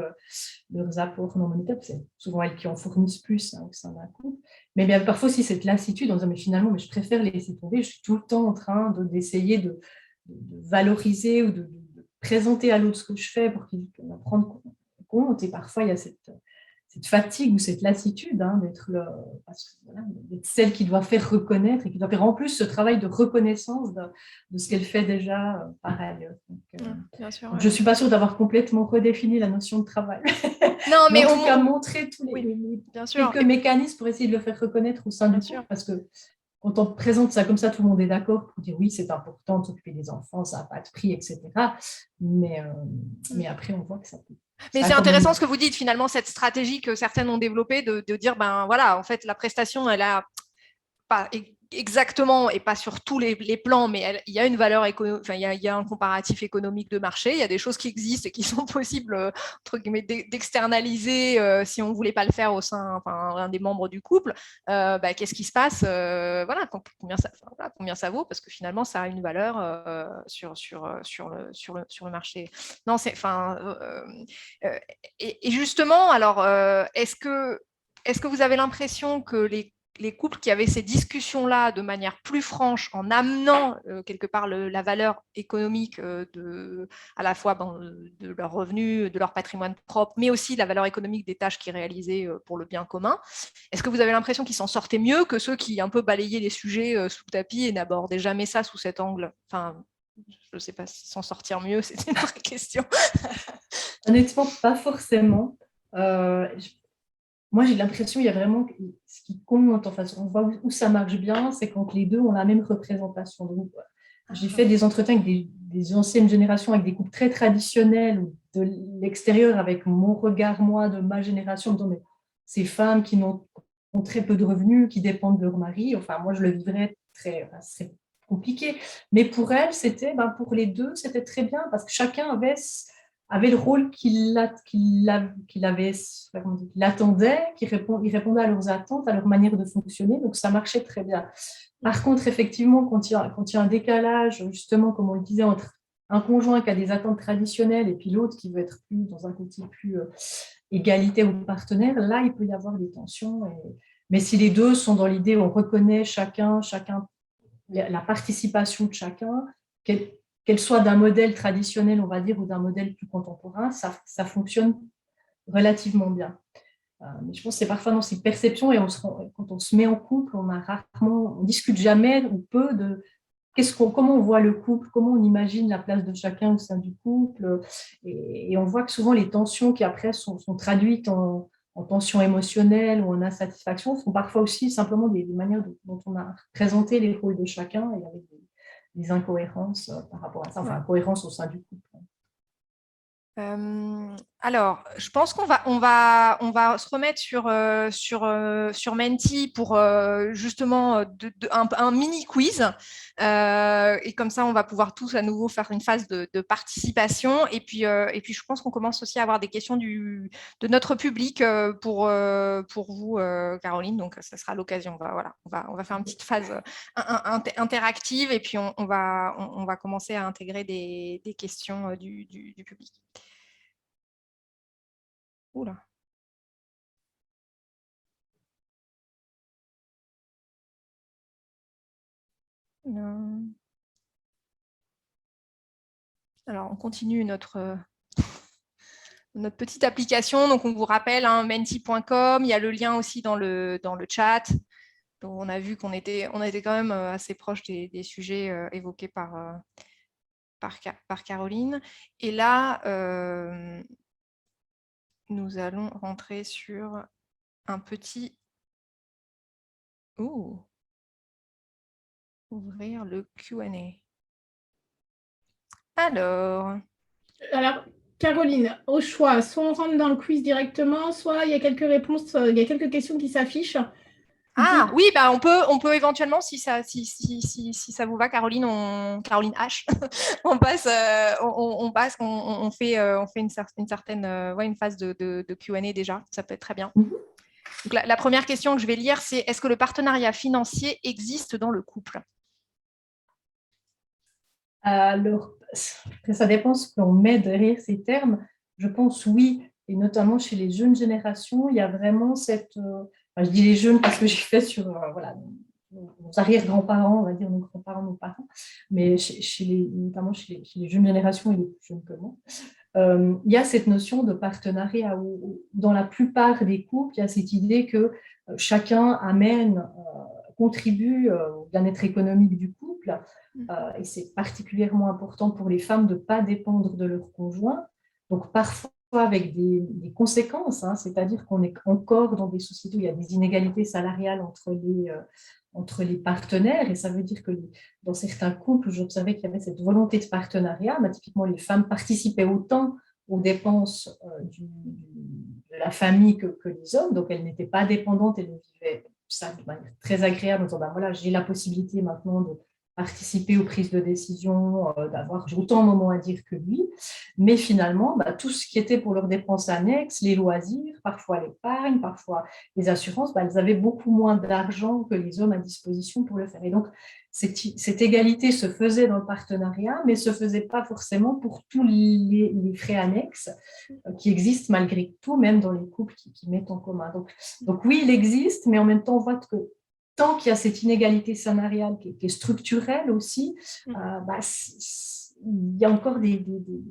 leurs apports non monétaires. C'est souvent elles qui en fournissent plus au sein d'un couple. Mais bien, parfois aussi cette lassitude en disant, mais finalement, je préfère laisser tomber, je suis tout le temps en train d'essayer de valoriser ou de présenter à l'autre ce que je fais pour qu'il en prenne compte. Et parfois, il y a cette fatigue ou cette lassitude d'être celle qui doit faire reconnaître et qui doit faire en plus ce travail de reconnaissance de ce qu'elle fait déjà par ailleurs. Bien sûr, je ne suis pas sûre d'avoir complètement redéfini la notion de travail. Non, mais en tout cas, montrer tous quelques mécanismes pour essayer de le faire reconnaître au sein du couple, parce que quand on présente ça comme ça, tout le monde est d'accord pour dire oui, c'est important de s'occuper des enfants, ça n'a pas de prix, etc. Mais après, on voit que ça peut. Mais c'est intéressant ce que vous dites, finalement, cette stratégie que certaines ont développée de dire, en fait, la prestation, elle a pas exactement et pas sur tous les plans, mais il y a une valeur économique, il y a un comparatif économique de marché, il y a des choses qui existent et qui sont possibles entre guillemets d'externaliser si on ne voulait pas le faire au sein d'un des membres du couple. Qu'est-ce qui se passe, combien ça vaut, parce que finalement ça a une valeur sur le marché. Non, et justement, alors est-ce que vous avez l'impression que les les couples qui avaient ces discussions-là de manière plus franche, en amenant quelque part la valeur économique à la fois de leurs revenus, de leur patrimoine propre, mais aussi la valeur économique des tâches qu'ils réalisaient pour le bien commun. Est-ce que vous avez l'impression qu'ils s'en sortaient mieux que ceux qui un peu balayaient les sujets sous le tapis et n'abordaient jamais ça sous cet angle? Enfin, je ne sais pas si s'en sortir mieux, c'est une vraie question. Honnêtement, pas forcément. Moi, j'ai l'impression qu'il y a vraiment ce qui compte, enfin, on voit où ça marche bien, c'est quand les deux ont la même représentation. Donc, j'ai fait des entretiens avec des anciennes générations, avec des couples très traditionnels, ou de l'extérieur, avec mon regard, moi, de ma génération, mais ces femmes qui ont très peu de revenus, qui dépendent de leur mari, enfin, moi, je le vivrais c'est compliqué. Mais pour elles, pour les deux, c'était très bien, parce que chacun avait le rôle qu'il attendait, il répondait à leurs attentes, à leur manière de fonctionner, donc ça marchait très bien. Par contre, effectivement, quand il y a un décalage, justement, comme on le disait, entre un conjoint qui a des attentes traditionnelles et puis l'autre qui veut être plus dans un côté plus égalité aux partenaires, là, il peut y avoir des tensions. Mais si les deux sont dans l'idée où on reconnaît chacun la participation de chacun, qu'elle soit d'un modèle traditionnel, on va dire, ou d'un modèle plus contemporain, ça fonctionne relativement bien. Mais je pense que c'est parfois dans ces perceptions, et quand on se met en couple, on discute jamais ou peu de comment on voit le couple, comment on imagine la place de chacun au sein du couple, et on voit que souvent les tensions qui après sont traduites en tensions émotionnelles ou en insatisfaction sont parfois aussi simplement des manières dont on a présenté les rôles de chacun, et avec des incohérences par rapport à ça, enfin incohérences au sein du couple. Alors, je pense qu'on va se remettre sur Menti pour justement un mini quiz. Et comme ça, on va pouvoir tous à nouveau faire une phase de participation. Et puis, je pense qu'on commence aussi à avoir des questions de notre public pour vous, Caroline. Donc, ça sera l'occasion. On va faire une petite phase interactive, et puis on va commencer à intégrer des questions du public. Oula. Alors, on continue notre petite application. Donc, on vous rappelle, menti.com. Il y a le lien aussi dans le chat. Donc, on a vu qu'on était quand même assez proche des sujets évoqués par Caroline. Et là, nous allons rentrer sur un petit... Ouvrir le Q&A. Alors, Caroline, au choix, soit on rentre dans le quiz directement, soit il y a quelques réponses, il y a quelques questions qui s'affichent. Ah oui, bah on peut éventuellement, si ça vous va, Caroline H, on fait une certaine une phase de Q&A déjà, ça peut être très bien. Donc, la première question que je vais lire, c'est: est-ce que le partenariat financier existe dans le couple? Alors, ça dépend ce qu'on met derrière ces termes. Je pense oui, et notamment chez les jeunes générations, il y a vraiment cette... je dis les jeunes parce que j'ai fait sur nos arrière-grands-parents, on va dire nos grands-parents, nos parents, mais notamment chez les jeunes générations et les plus jeunes que moi. Il y a cette notion de partenariat où, dans la plupart des couples, il y a cette idée que chacun contribue au bien-être économique du couple, et c'est particulièrement important pour les femmes de ne pas dépendre de leur conjoint, donc parfois avec des conséquences, c'est-à-dire qu'on est encore dans des sociétés où il y a des inégalités salariales entre les partenaires, et ça veut dire que dans certains couples, j'observais qu'il y avait cette volonté de partenariat, typiquement les femmes participaient autant aux dépenses de la famille que les hommes, donc elles n'étaient pas dépendantes, elles vivaient ça de manière très agréable, en disant, voilà, j'ai la possibilité maintenant de participer aux prises de décision, d'avoir autant de moments à dire que lui, mais finalement, tout ce qui était pour leurs dépenses annexes, les loisirs, parfois l'épargne, parfois les assurances, elles avaient beaucoup moins d'argent que les hommes à disposition pour le faire. Et donc, cette égalité se faisait dans le partenariat, mais ne se faisait pas forcément pour tous les frais annexes qui existent malgré tout, même dans les couples qui mettent en commun. Donc oui, il existe, mais en même temps, on voit que tant qu'il y a cette inégalité salariale qui est structurelle aussi, il y a encore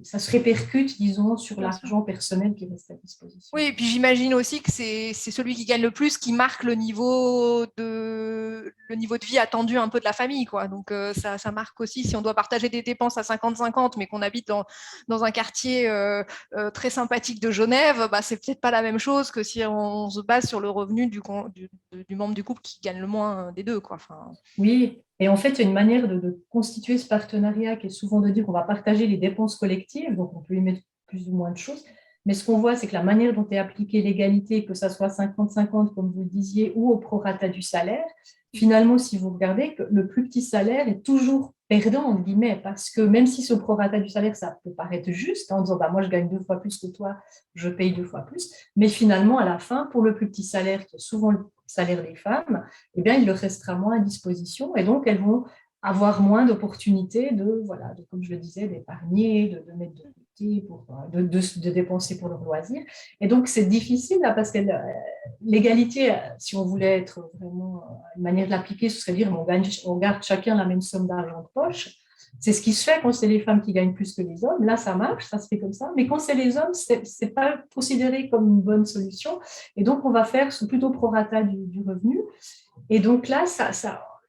ça se répercute, disons, sur l'argent personnel qui reste à disposition. Oui, et puis j'imagine aussi que c'est celui qui gagne le plus qui marque le niveau de vie attendu un peu de la famille, quoi. Donc ça marque aussi, si on doit partager des dépenses à 50-50, mais qu'on habite dans un quartier très sympathique de Genève, bah, c'est peut-être pas la même chose que si on se base sur le revenu du membre du couple qui gagne le moins des deux, quoi. Enfin... Oui, et en fait, il y a une manière de constituer ce partenariat qui est souvent de dire qu'on va partager les dépenses collectives, donc on peut y mettre plus ou moins de choses. Mais ce qu'on voit, c'est que la manière dont est appliquée l'égalité, que ça soit 50-50, comme vous le disiez, ou au prorata du salaire, finalement, si vous regardez, que le plus petit salaire est toujours perdant, entre guillemets, parce que même si ce prorata du salaire, ça peut paraître juste, en disant, bah, moi, je gagne 2 fois plus que toi, je paye 2 fois plus, mais finalement, à la fin, pour le plus petit salaire, qui est souvent le salaire des femmes, eh bien, il leur restera moins à disposition, et donc, elles vont avoir moins d'opportunités voilà, comme je le disais, d'épargner, de mettre de côté, de dépenser pour leurs loisirs. Et donc, c'est difficile là, parce que l'égalité, si on voulait être vraiment une manière de l'appliquer, ce serait dire on garde chacun la même somme d'argent de poche. C'est ce qui se fait quand c'est les femmes qui gagnent plus que les hommes. Là, ça marche, ça se fait comme ça. Mais quand c'est les hommes, c'est pas considéré comme une bonne solution. Et donc, on va faire plutôt prorata du revenu. Et donc là,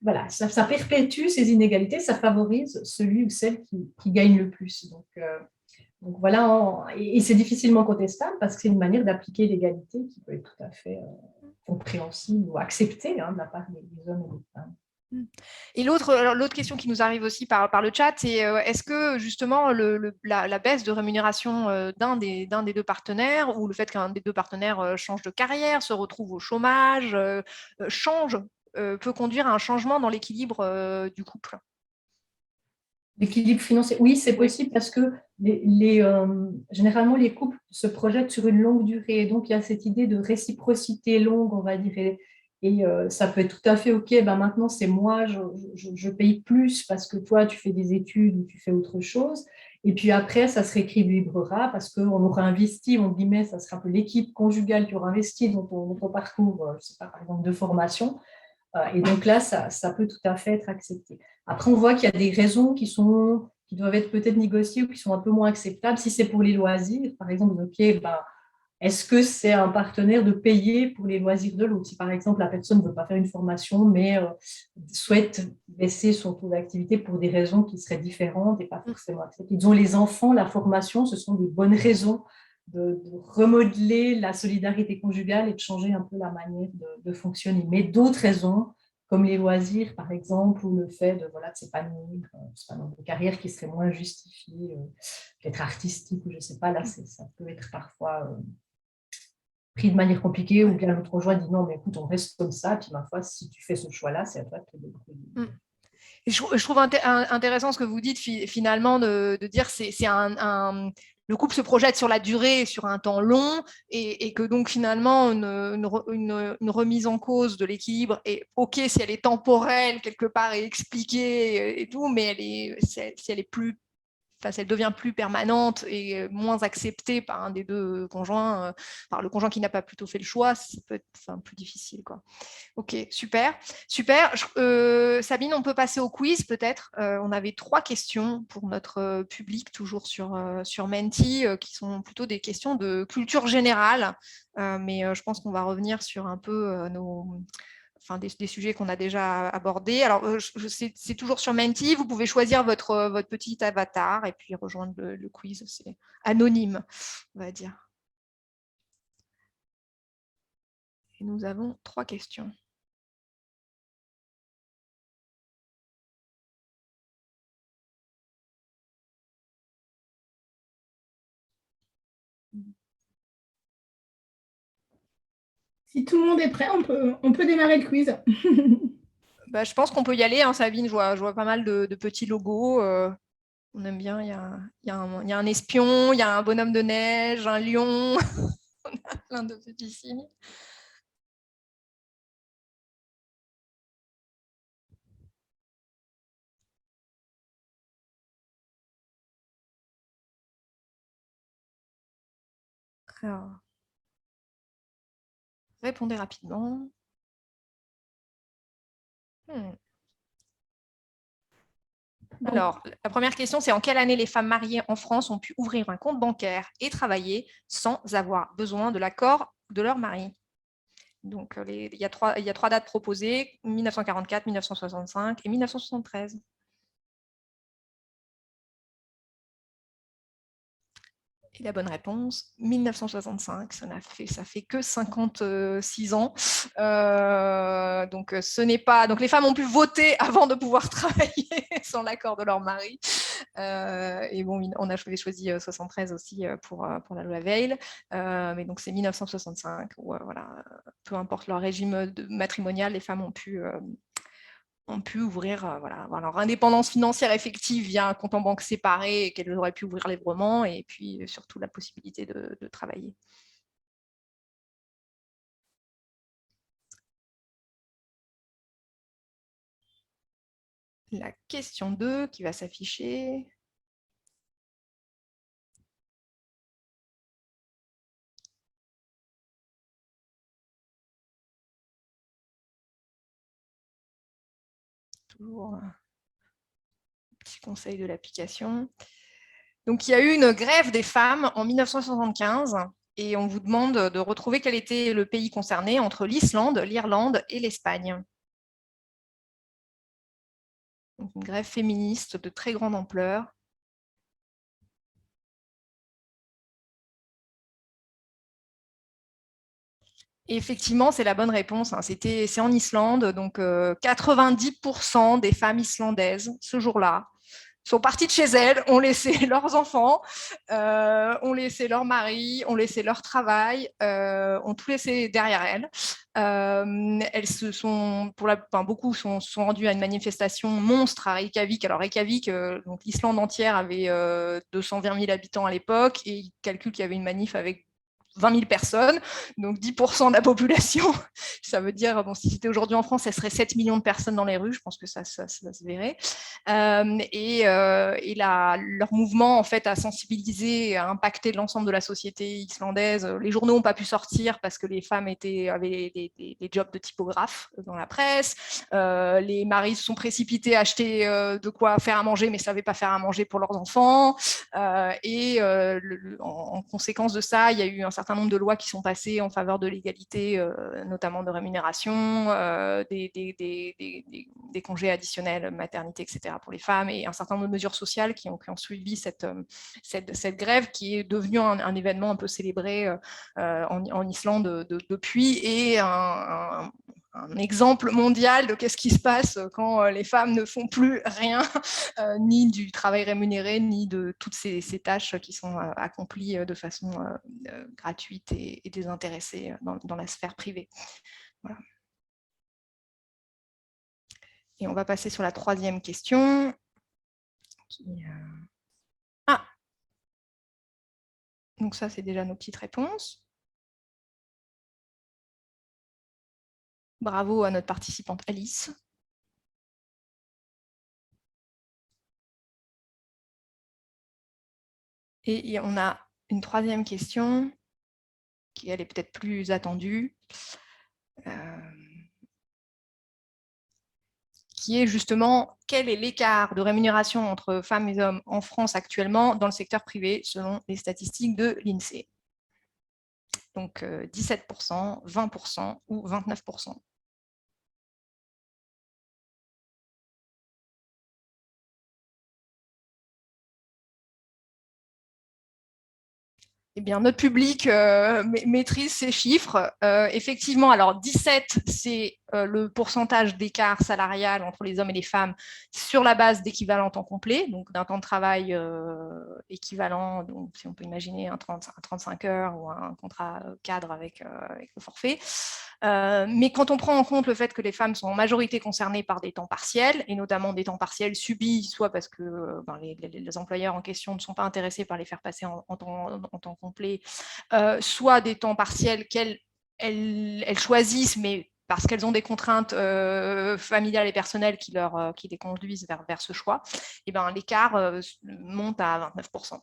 voilà, ça perpétue ces inégalités, ça favorise celui ou celle qui gagne le plus. Donc voilà, et c'est difficilement contestable parce que c'est une manière d'appliquer l'égalité qui peut être tout à fait compréhensible ou acceptée de la part des hommes et des femmes. Et l'autre question qui nous arrive aussi par le chat, c'est est-ce que justement la baisse de rémunération d'un des deux partenaires ou le fait qu'un des deux partenaires change de carrière, se retrouve au chômage, peut conduire à un changement dans l'équilibre du couple? L'équilibre financier, oui, c'est possible parce que généralement, les couples se projettent sur une longue durée. Donc, il y a cette idée de réciprocité longue, on va dire. Et ça peut être tout à fait OK. Ben, maintenant, c'est moi, je paye plus parce que toi, tu fais des études ou tu fais autre chose. Et puis après, ça se rééquilibrera parce qu'on aura investi, on guillemets, ça sera un peu l'équipe conjugale qui aura investi dans ton parcours, je sais pas, par exemple, de formation. Et donc là, ça peut tout à fait être accepté. Après, on voit qu'il y a des raisons qui doivent être peut-être négociées ou qui sont un peu moins acceptables. Si c'est pour les loisirs, par exemple, OK, ben, est-ce que c'est un partenaire de payer pour les loisirs de l'autre? Si par exemple, la personne ne veut pas faire une formation, mais souhaite baisser son taux d'activité pour des raisons qui seraient différentes et pas forcément acceptées. Disons, les enfants, la formation, ce sont des bonnes raisons de remodeler la solidarité conjugale et de changer un peu la manière de fonctionner. Mais d'autres raisons, comme les loisirs, par exemple, ou le fait de s'épanouir, dans une carrière qui serait moins justifiée, peut-être artistique, ou je ne sais pas, là, ça peut être parfois pris de manière compliquée, ou bien l'autre conjoint dit non, mais écoute, on reste comme ça, puis ma foi, si tu fais ce choix-là, c'est à toi de te débrouiller. Je trouve intéressant ce que vous dites finalement de dire le couple se projette sur la durée, sur un temps long, et que donc finalement une remise en cause de l'équilibre est OK si elle est temporelle quelque part et expliquée et tout, mais si elle est plus elle devient plus permanente et moins acceptée par un des deux conjoints, par le conjoint qui n'a pas plutôt fait le choix, ça peut être plus difficile, quoi. Ok, super. Sabine, on peut passer au quiz peut-être. On avait 3 questions pour notre public, toujours sur Menti, qui sont plutôt des questions de culture générale. Mais je pense qu'on va revenir sur un peu des sujets qu'on a déjà abordés. Alors, c'est toujours sur Menti. Vous pouvez choisir votre petit avatar et puis rejoindre le quiz. C'est anonyme, on va dire. Et nous avons 3 questions. Si tout le monde est prêt, on peut démarrer le quiz. Je pense qu'on peut y aller, hein, Sabine. Je vois pas mal de petits logos. On aime bien. Il y a un espion, il y a un bonhomme de neige, un lion. On a plein de petits signes. Alors, répondez rapidement. Alors, la première question, c'est en quelle année les femmes mariées en France ont pu ouvrir un compte bancaire et travailler sans avoir besoin de l'accord de leur mari? Donc, il y a trois dates proposées, 1944, 1965 et 1973. Et la bonne réponse, 1965, ça fait que 56 ans. Donc, ce n'est pas. Donc, les femmes ont pu voter avant de pouvoir travailler sans l'accord de leur mari. Et bon, on a choisi 73 aussi pour la loi Veil. Mais donc, c'est 1965 où, voilà, peu importe leur régime matrimonial, les femmes ont pu ouvrir, voilà, avoir leur indépendance financière effective via un compte en banque séparé et qu'elles auraient pu ouvrir librement, et puis surtout la possibilité de travailler. La question 2 qui va s'afficher. Toujours un petit conseil de l'application. Donc, il y a eu une grève des femmes en 1975 et on vous demande de retrouver quel était le pays concerné entre l'Islande, l'Irlande et l'Espagne. Donc, une grève féministe de très grande ampleur. Et effectivement, c'est la bonne réponse. C'est en Islande. Donc, 90% des femmes islandaises, ce jour-là, sont parties de chez elles, ont laissé leurs enfants, ont laissé leur mari, ont laissé leur travail, ont tout laissé derrière elles. Elles se sont, beaucoup sont rendues à une manifestation monstre à Reykjavik. Alors Reykjavik, donc l'Islande entière avait 220 000 habitants à l'époque, et ils calculent qu'il y avait une manif avec 20 000 personnes, donc 10% de la population. Ça veut dire, bon, si c'était aujourd'hui en France, ça serait 7 millions de personnes dans les rues. Je pense que ça se verrait. Leur mouvement, en fait, a sensibilisé, a impacté l'ensemble de la société islandaise. Les journaux n'ont pas pu sortir parce que les femmes avaient des jobs de typographe dans la presse. Les maris se sont précipités à acheter de quoi faire à manger, mais ne savaient pas faire à manger pour leurs enfants. En conséquence de ça, il y a eu un certain nombre de lois qui sont passées en faveur de l'égalité, notamment de rémunération, des congés additionnels, maternité, etc. pour les femmes, et un certain nombre de mesures sociales qui ont suivi cette grève, qui est devenue un événement un peu célébré en Islande depuis, et un exemple mondial de qu'est-ce qui se passe quand les femmes ne font plus rien, ni du travail rémunéré, ni de toutes ces tâches qui sont accomplies de façon gratuite et désintéressée dans la sphère privée. Voilà. Et on va passer sur la troisième question. Donc ça, c'est déjà nos petites réponses. Bravo à notre participante Alice. Et on a une troisième question qui, elle, est peut-être plus attendue, qui est justement quel est l'écart de rémunération entre femmes et hommes en France actuellement dans le secteur privé selon les statistiques de l'INSEE. Donc 17%, 20% ou 29%. Eh bien, notre public maîtrise ces chiffres. Effectivement, alors 17, c'est le pourcentage d'écart salarial entre les hommes et les femmes sur la base d'équivalent temps complet, donc d'un temps de travail équivalent, donc si on peut imaginer un 35 heures ou un contrat cadre avec le forfait. Mais quand on prend en compte le fait que les femmes sont en majorité concernées par des temps partiels, et notamment des temps partiels subis, soit parce que les employeurs en question ne sont pas intéressés par les faire passer en temps complet, soit des temps partiels qu'elles choisissent, mais parce qu'elles ont des contraintes familiales et personnelles qui les conduisent vers ce choix, et ben, l'écart monte à 29%.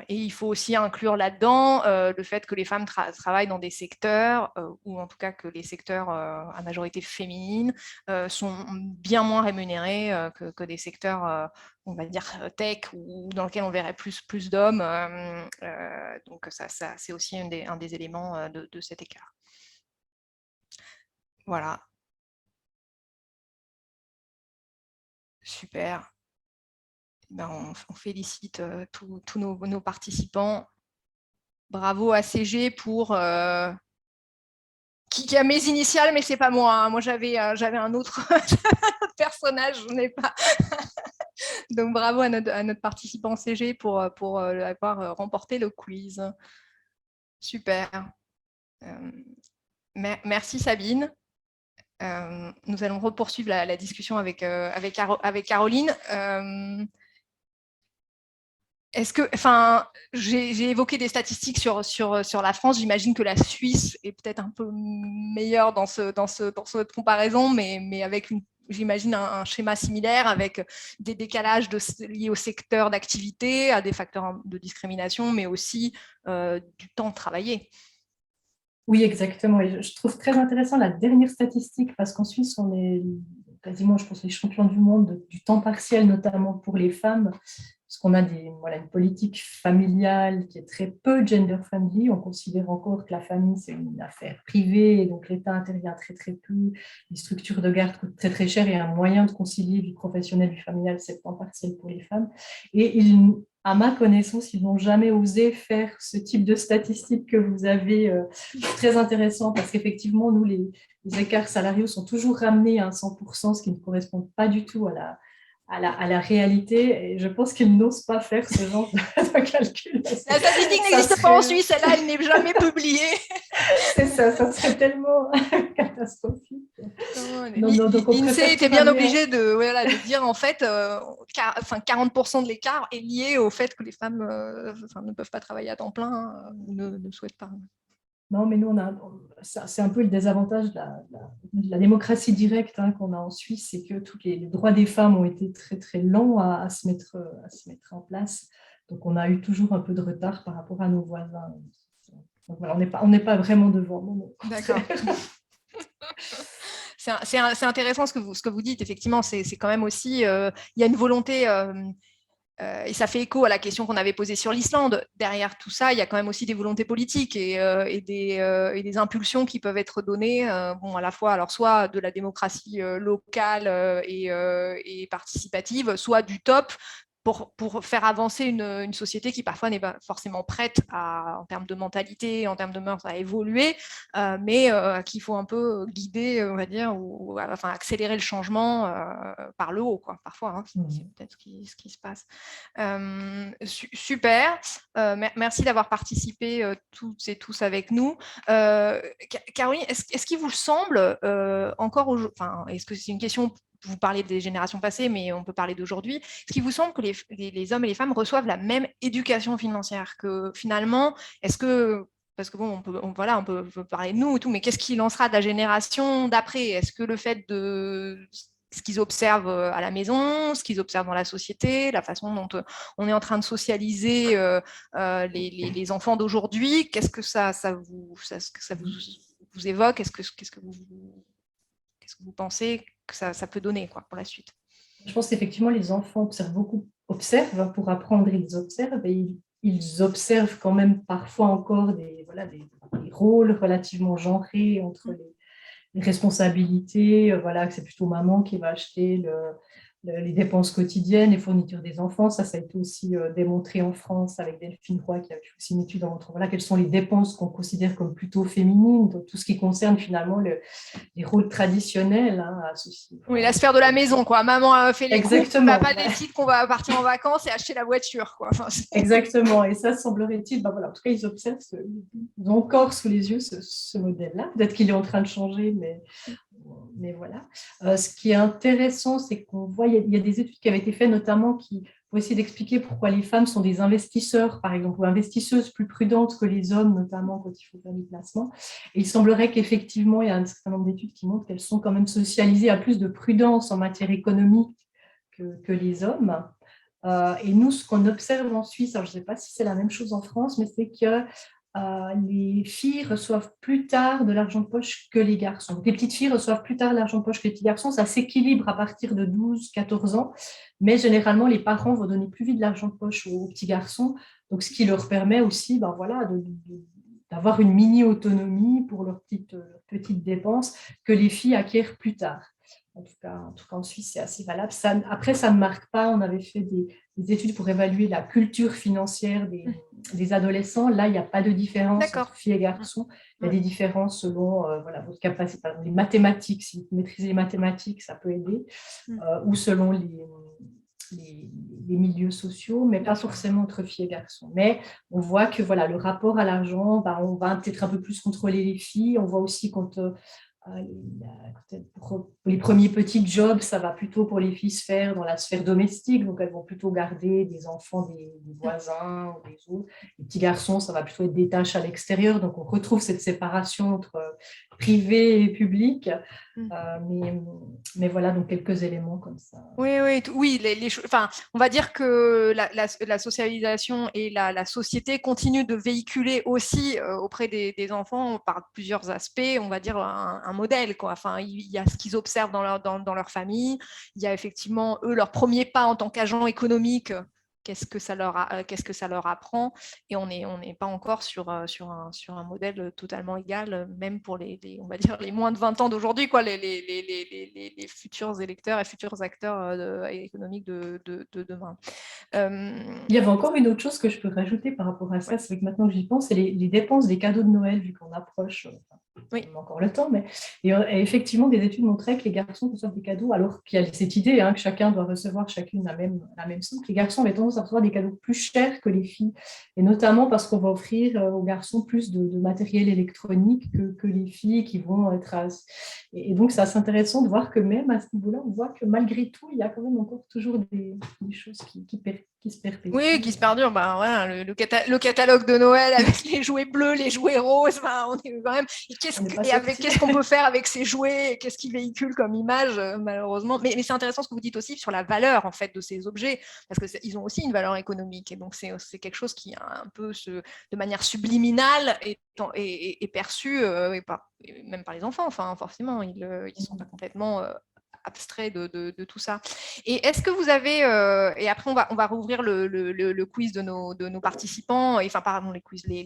Et il faut aussi inclure là-dedans le fait que les femmes travaillent dans des secteurs, ou en tout cas que les secteurs à majorité féminine sont bien moins rémunérés que des secteurs, on va dire, tech, ou dans lesquels on verrait plus d'hommes. Donc ça c'est aussi un des éléments de cet écart. Voilà. Super. Ben, on félicite tous nos participants. Bravo à CG pour qui a mes initiales, mais c'est pas moi. Hein. Moi, j'avais un autre personnage, je n'ai pas. Donc, bravo à notre participant CG pour avoir remporté le quiz. Super. Merci Sabine. Nous allons poursuivre la discussion avec Caroline. J'ai évoqué des statistiques sur la France. J'imagine que la Suisse est peut-être un peu meilleure dans cette comparaison, mais avec j'imagine un schéma similaire, avec des décalages liés au secteur d'activité, à des facteurs de discrimination, mais aussi du temps travaillé. Oui, exactement. Et je trouve très intéressant la dernière statistique, parce qu'en Suisse, on est quasiment, je pense, les champions du monde du temps partiel, notamment pour les femmes, parce qu'on a une politique familiale qui est très peu gender-friendly. On considère encore que la famille, c'est une affaire privée, et donc l'État intervient très, très peu. Les structures de garde coûtent très, très cher, et un moyen de concilier vie professionnelle et vie familiale, c'est le temps partiel pour les femmes. Et à ma connaissance, ils n'ont jamais osé faire ce type de statistiques que vous avez. Très intéressant, parce qu'effectivement, nous, les écarts salariaux sont toujours ramenés à 100%, ce qui ne correspond pas du tout à la réalité. Et je pense qu'ils n'osent pas faire ce genre de calcul. La statistique n'existe pas en Suisse, celle-là, elle n'est jamais publiée. C'est ça ça catastrophique. L'INSEE était bien obligé de dire, en fait, 40% de l'écart est lié au fait que les femmes ne peuvent pas travailler à temps plein, ou ne souhaitent pas. Non, mais nous, c'est un peu le désavantage de la démocratie directe qu'on a en Suisse, c'est que tous les droits des femmes ont été très, très lents à se mettre en place. Donc, on a eu toujours un peu de retard par rapport à nos voisins. Donc, voilà, on n'est pas vraiment devant. D'accord. C'est intéressant ce que vous dites. Effectivement, c'est quand même aussi, il y a une volonté... et ça fait écho à la question qu'on avait posée sur l'Islande. Derrière tout ça, il y a quand même aussi des volontés politiques et des impulsions qui peuvent être données, à la fois, alors soit de la démocratie locale et participative, soit du top, pour faire avancer une société qui parfois n'est pas forcément prête en termes de mentalité, en termes de mœurs, à évoluer, mais qu'il faut un peu guider, on va dire, ou accélérer le changement par le haut, quoi, parfois. Hein, c'est peut-être ce qui se passe. Super. Merci d'avoir participé toutes et tous avec nous. Caroline, est-ce qu'il vous semble encore est-ce que c'est une question, vous parlez des générations passées, mais on peut parler d'aujourd'hui. Est-ce qu'il vous semble que les hommes et les femmes reçoivent la même éducation financière, que finalement, est-ce que, parce que on peut parler de nous et tout, mais qu'est-ce qui lancera de la génération d'après? Est-ce que le fait de ce qu'ils observent à la maison, ce qu'ils observent dans la société, la façon dont on est en train de socialiser les enfants d'aujourd'hui, qu'est-ce que ça vous évoque? Qu'est-ce que vous pensez que ça peut donner, quoi, pour la suite? Je pense qu'effectivement, les enfants observent pour apprendre, ils observent, et ils observent quand même parfois encore des rôles relativement genrés entre les responsabilités, que c'est plutôt maman qui va acheter les dépenses quotidiennes, les fournitures des enfants. Ça a été aussi démontré en France avec Delphine Roy, qui a fait aussi une étude montrant quelles sont les dépenses qu'on considère comme plutôt féminines, donc tout ce qui concerne finalement les rôles traditionnels associés. Oui, la sphère de la maison, quoi. Maman fait les courses, papa décide qu'on va partir en vacances et acheter la voiture, quoi. Exactement, et ça semblerait-il, en tout cas, ils observent, ils ont encore sous les yeux ce modèle-là. Peut-être qu'il est en train de changer, mais voilà. Ce qui est intéressant, c'est qu'on voit, il y a des études qui avaient été faites, notamment pour essayer d'expliquer pourquoi les femmes sont des investisseurs, par exemple, ou investisseuses plus prudentes que les hommes, notamment quand il faut faire des placements. Et il semblerait qu'effectivement, il y a un certain nombre d'études qui montrent qu'elles sont quand même socialisées à plus de prudence en matière économique que les hommes. Et nous, ce qu'on observe en Suisse, alors je ne sais pas si c'est la même chose en France, mais c'est que les filles reçoivent plus tard de l'argent de poche que les garçons. Donc, les petites filles reçoivent plus tard de l'argent de poche que les petits garçons. Ça s'équilibre à partir de 12-14 ans, mais généralement, les parents vont donner plus vite de l'argent de poche aux petits garçons, donc ce qui leur permet aussi voilà, d'avoir une mini-autonomie pour leurs petites dépenses que les filles acquièrent plus tard. En tout cas, en Suisse, c'est assez valable. Après, ça ne marque pas. On avait fait des études pour évaluer la culture financière des adolescents. Là, il n'y a pas de différence entre filles et garçons. Il y a des différences selon voilà, votre capacité. Par exemple, les mathématiques, si vous maîtrisez les mathématiques, ça peut aider. Ou selon les milieux sociaux, mais pas forcément entre filles et garçons. Mais on voit que voilà, le rapport à l'argent, on va peut-être un peu plus contrôler les filles. On voit aussi quand pour les premiers petits jobs, ça va plutôt pour les filles se faire dans la sphère domestique, donc elles vont plutôt garder des enfants des voisins ou des autres. Les petits garçons, ça va plutôt être des tâches à l'extérieur, donc on retrouve cette séparation entre privé et public. Mais voilà, donc quelques éléments comme ça. Oui, enfin, on va dire que la socialisation et la société continuent de véhiculer aussi auprès des enfants par plusieurs aspects, on va dire un modèle, quoi. Enfin, il y a ce qu'ils observent dans leur famille, il y a effectivement eux leurs premiers pas en tant qu'agents économiques. Qu'est-ce que ça leur apprend, et on n'est pas encore sur un modèle totalement égal, même pour on va dire les moins de 20 ans d'aujourd'hui, quoi, les futurs électeurs et futurs acteurs économiques de demain. Il y avait encore une autre chose que je peux rajouter par rapport à ça, c'est que maintenant que j'y pense, c'est les dépenses des cadeaux de Noël, vu qu'on approche, on a encore le temps, mais et effectivement, des études montraient que les garçons reçoivent des cadeaux, alors qu'il y a cette idée que chacun doit recevoir chacune la même somme. Les garçons avaient tendance à recevoir des cadeaux plus chers que les filles, et notamment parce qu'on va offrir aux garçons plus de matériel électronique que les filles qui vont être... Et donc, c'est assez intéressant de voir que même à ce niveau-là, on voit que malgré tout, il y a quand même encore toujours des choses qui se perpétuent. Oui, qui se perdurent. Voilà, le catalogue de Noël avec les jouets bleus, les jouets roses, on est quand même... Qu'est-ce qu'on peut faire avec ces jouets? Qu'est-ce qu'ils véhiculent comme image, malheureusement? Mais c'est intéressant ce que vous dites aussi sur la valeur, en fait, de ces objets, parce qu'ils ont aussi une valeur économique. Et donc, c'est quelque chose qui, un peu, de manière subliminale, est perçu, même par les enfants. Enfin, forcément, ils ne sont pas complètement... abstrait de tout ça. Et est-ce que vous avez, et après on va rouvrir le quiz de nos participants, enfin pardon, les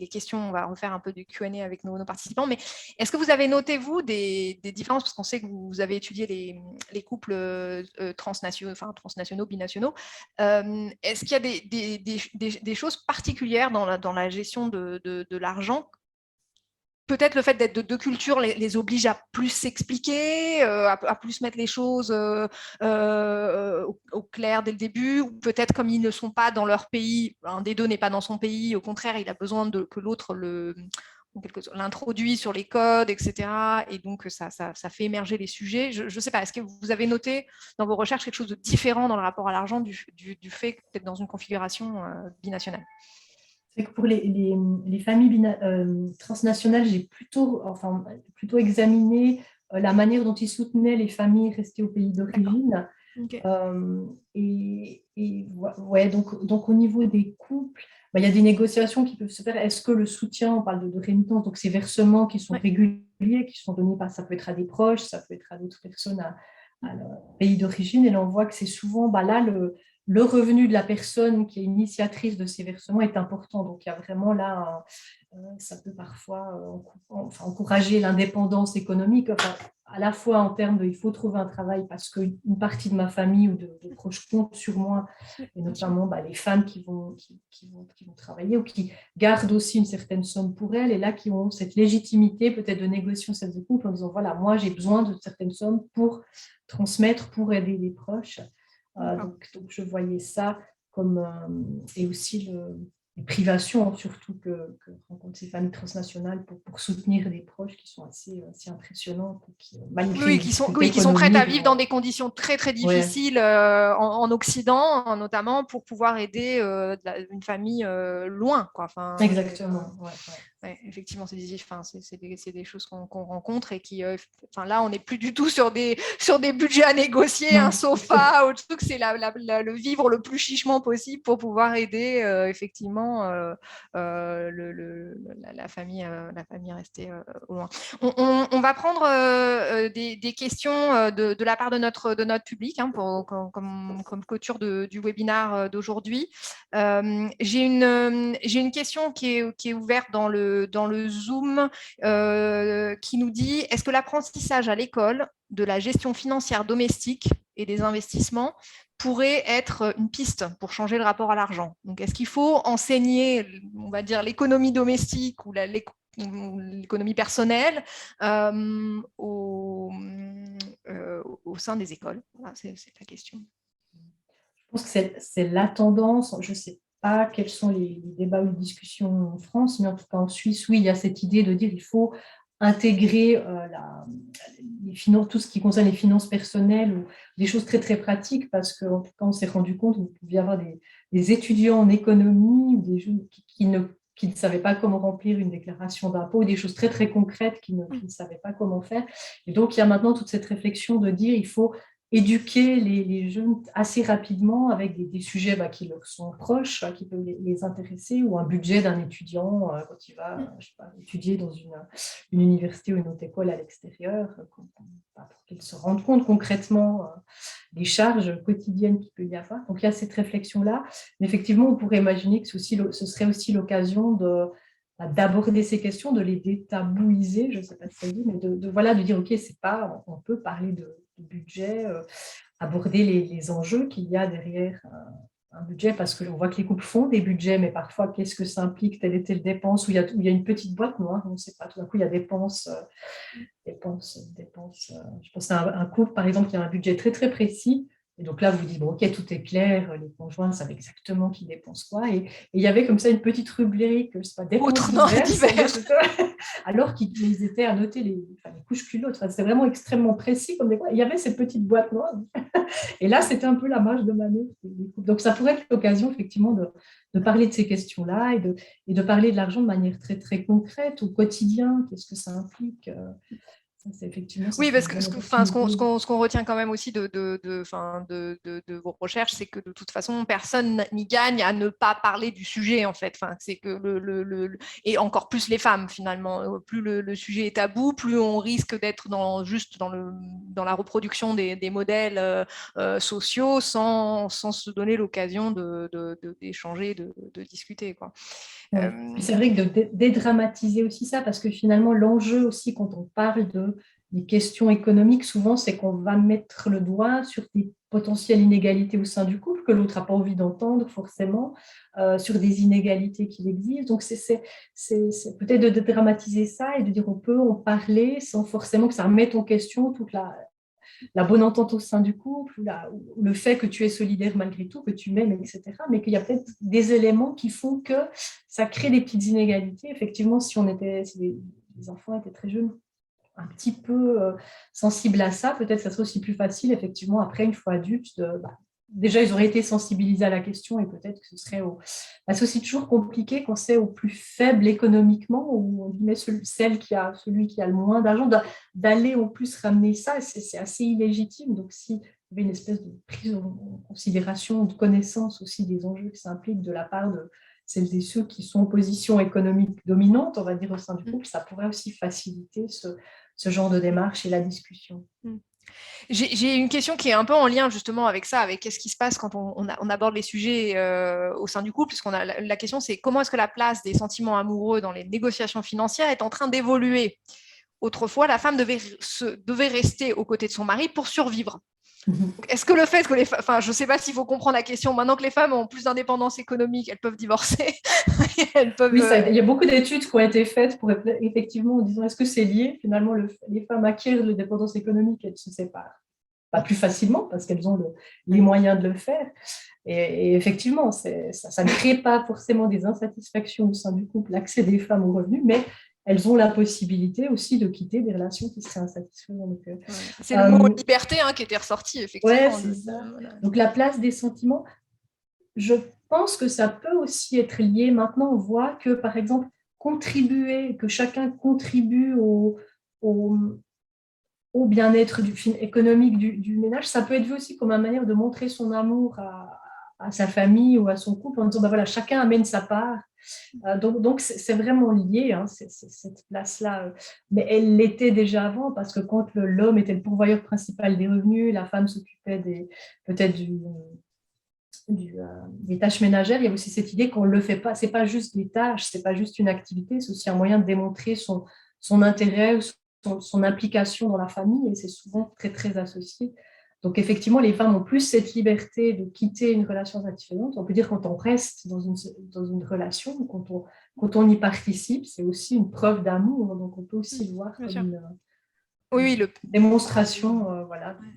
questions, on va refaire un peu du Q&A avec nos participants, mais est-ce que vous avez noté, vous, des différences, parce qu'on sait que vous avez étudié les couples transnationaux, binationaux, est-ce qu'il y a des choses particulières dans la gestion de l'argent? Peut-être le fait d'être de deux cultures les oblige à plus s'expliquer, à plus mettre les choses au clair dès le début, ou peut-être comme ils ne sont pas dans leur pays, un des deux n'est pas dans son pays, au contraire, il a besoin que l'autre l'introduit sur les codes, etc. Et donc, ça fait émerger les sujets. Je ne sais pas, est-ce que vous avez noté dans vos recherches quelque chose de différent dans le rapport à l'argent du fait d'être dans une configuration binationale? C'est que pour les familles transnationales, j'ai plutôt examiné la manière dont ils soutenaient les familles restées au pays d'origine. Okay. Donc au niveau des couples, il y a des négociations qui peuvent se faire. Est-ce que le soutien, on parle de rémittance, donc ces versements qui sont réguliers, qui sont donnés ça peut être à des proches, ça peut être à d'autres personnes à leur pays d'origine, et là on voit que c'est souvent là le revenu de la personne qui est initiatrice de ces versements est important. Donc, il y a vraiment là, ça peut parfois encourager l'indépendance économique, à la fois en termes de il faut trouver un travail parce qu'une partie de ma famille ou de proches compte sur moi, et notamment les femmes qui vont travailler ou qui gardent aussi une certaine somme pour elles, et là qui ont cette légitimité peut-être de négociation de couple en disant voilà, moi j'ai besoin de certaines sommes pour transmettre, pour aider les proches. Donc, je voyais ça comme... et aussi privations, surtout que rencontrent ces familles transnationales pour soutenir des proches qui sont assez impressionnantes, malgré les difficultés qui sont prêtes à économiques. vivre dans des conditions très, très difficiles en Occident, notamment, pour pouvoir aider une famille loin, quoi. Enfin, exactement. Ouais, effectivement, c'est des choses qu'on rencontre et qui, là, on n'est plus du tout sur des budgets à négocier, un sofa, autre truc, c'est le vivre le plus chichement possible pour pouvoir aider effectivement la famille restée au loin. On va prendre des questions de la part de notre public comme clôture du webinaire d'aujourd'hui. J'ai une question qui est ouverte dans le Zoom qui nous dit: est-ce que l'apprentissage à l'école de la gestion financière domestique et des investissements pourrait être une piste pour changer le rapport à l'argent? Donc, est-ce qu'il faut enseigner, on va dire, l'économie domestique ou l'économie personnelle au sein des écoles? Voilà, c'est la question. Je pense que c'est la tendance. Je ne sais pas quels sont les débats ou les discussions en France, mais en tout cas en Suisse, oui, il y a cette idée de dire qu'il faut intégrer tout ce qui concerne les finances personnelles ou des choses très, très pratiques, parce qu'en tout cas, on s'est rendu compte qu'il pouvait y avoir des étudiants en économie ou des jeunes qui ne savaient pas comment remplir une déclaration d'impôt, des choses très, très concrètes qu'ils ne savaient pas comment faire. Et donc, il y a maintenant toute cette réflexion de dire qu'il faut éduquer les jeunes assez rapidement avec des sujets qui leur sont proches, qui peuvent les intéresser, ou un budget d'un étudiant quand il va étudier dans une université ou une autre école à l'extérieur, pour qu'ils se rendent compte concrètement des charges quotidiennes qu'il peut y avoir. Donc il y a cette réflexion-là. Mais effectivement, on pourrait imaginer que ce serait aussi l'occasion d'aborder ces questions, de les détabouiser, je ne sais pas si ça dit, mais de dire, OK, on peut parler de budget, aborder les enjeux qu'il y a derrière un budget, parce qu'on voit que les couples font des budgets, mais parfois, qu'est-ce que ça implique, telle et telle dépense, où il y a une petite boîte noire, on ne sait pas, tout d'un coup, il y a dépenses. Je pense à un couple, par exemple, qui a un budget très, très précis. Et donc là, vous vous dites, bon, OK, tout est clair, les conjoints savent exactement qui dépense quoi. Et il y avait comme ça une petite rubrique, je ne sais pas, dépenses diverses, alors qu'ils étaient à noter les couches culottes. Enfin, c'était vraiment extrêmement précis. Il y avait ces petites boîtes noires. Et là, c'était un peu la marge de manœuvre. Donc, ça pourrait être l'occasion, effectivement, de parler de ces questions-là et de parler de l'argent de manière très, très concrète, au quotidien. Qu'est-ce que ça implique ? Oui, parce que ce qu'on retient quand même aussi de vos recherches, c'est que de toute façon, personne n'y gagne à ne pas parler du sujet, en fait. Enfin, c'est que et encore plus les femmes, finalement. Plus le sujet est tabou, plus on risque d'être dans la reproduction des modèles sociaux sans se donner l'occasion d'échanger, de discuter, quoi. C'est vrai que de dédramatiser aussi ça, parce que finalement, l'enjeu aussi, quand on parle des questions économiques, souvent, c'est qu'on va mettre le doigt sur des potentielles inégalités au sein du couple que l'autre n'a pas envie d'entendre forcément, sur des inégalités qu'il existe. Donc, c'est peut-être de dédramatiser ça et de dire on peut en parler sans forcément que ça remette en question toute la bonne entente au sein du couple, ou le fait que tu es solidaire malgré tout, que tu m'aimes, etc. Mais qu'il y a peut-être des éléments qui font que ça crée des petites inégalités. Effectivement, si les enfants étaient très jeunes, un petit peu sensibles à ça, peut-être ça serait aussi plus facile, effectivement, après, une fois adultes, déjà, ils auraient été sensibilisés à la question, et peut-être que ce serait c'est aussi toujours compliqué quand c'est au plus faible économiquement, ou on dit celui qui a le moins d'argent, d'aller au plus ramener ça, c'est assez illégitime. Donc, s'il y avait une espèce de prise en considération, de connaissance aussi des enjeux que ça implique de la part de celles et ceux qui sont en position économique dominante, on va dire, au sein du couple, ça pourrait aussi faciliter ce genre de démarche et la discussion. J'ai une question qui est un peu en lien justement avec ça, avec qu'est-ce qui se passe quand on aborde les sujets au sein du couple, puisqu'on a la question, c'est comment est-ce que la place des sentiments amoureux dans les négociations financières est en train d'évoluer. Autrefois, la femme devait rester aux côtés de son mari pour survivre. Est-ce que le fait que je ne sais pas s'il faut comprendre la question, maintenant que les femmes ont plus d'indépendance économique, elles peuvent divorcer. Oui, il y a beaucoup d'études qui ont été faites pour effectivement en disant est-ce que c'est lié, finalement les femmes acquièrent l'indépendance économique, elles se séparent. pas plus facilement parce qu'elles ont les moyens de le faire. Et effectivement, ça ne crée pas forcément des insatisfactions au sein du couple, l'accès des femmes aux revenus, mais elles ont la possibilité aussi de quitter des relations qui seraient insatisfaisantes. C'est le mot liberté qui était ressorti, effectivement. Oui, c'est ça. Donc, la place des sentiments, je pense que ça peut aussi être lié. Maintenant, on voit que, par exemple, que chacun contribue au bien-être économique du ménage, ça peut être vu aussi comme une manière de montrer son amour à sa famille ou à son couple en disant, voilà, chacun amène sa part. Donc c'est vraiment lié, cette place-là. Mais elle l'était déjà avant, parce que quand l'homme était le pourvoyeur principal des revenus, la femme s'occupait peut-être des tâches ménagères, il y a aussi cette idée qu'on ne le fait pas. Ce n'est pas juste des tâches, ce n'est pas juste une activité, c'est aussi un moyen de démontrer son intérêt ou son implication dans la famille, et c'est souvent très, très associé. Donc, effectivement, les femmes ont plus cette liberté de quitter une relation satisfaisante. On peut dire quand on reste dans une relation, quand on y participe, c'est aussi une preuve d'amour. Donc, on peut aussi le voir comme une démonstration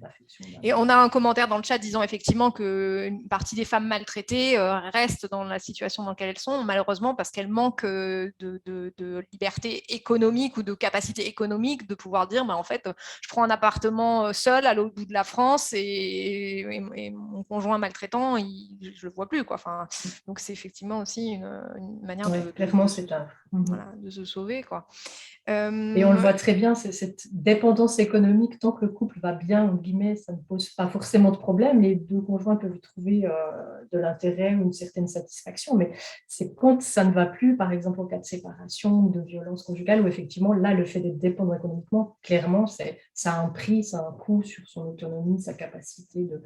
d'affection. Et on a un commentaire dans le chat disant effectivement qu'une partie des femmes maltraitées restent dans la situation dans laquelle elles sont, malheureusement parce qu'elles manquent de liberté économique ou de capacité économique de pouvoir dire en fait, je prends un appartement seul à l'autre bout de la France et mon conjoint maltraitant, je ne le vois plus, quoi. Enfin, donc c'est effectivement aussi une manière clairement, c'est de se sauver, quoi. Et on le voit très bien, c'est cette dépendance économique, tant que le couple va bien, en guillemets, ça ne pose pas forcément de problème. Les deux conjoints peuvent trouver de l'intérêt ou une certaine satisfaction, mais c'est quand ça ne va plus, par exemple en cas de séparation ou de violence conjugale, où effectivement, là, le fait d'être dépendant économiquement, clairement, ça a un prix, ça a un coût sur son autonomie, sa capacité de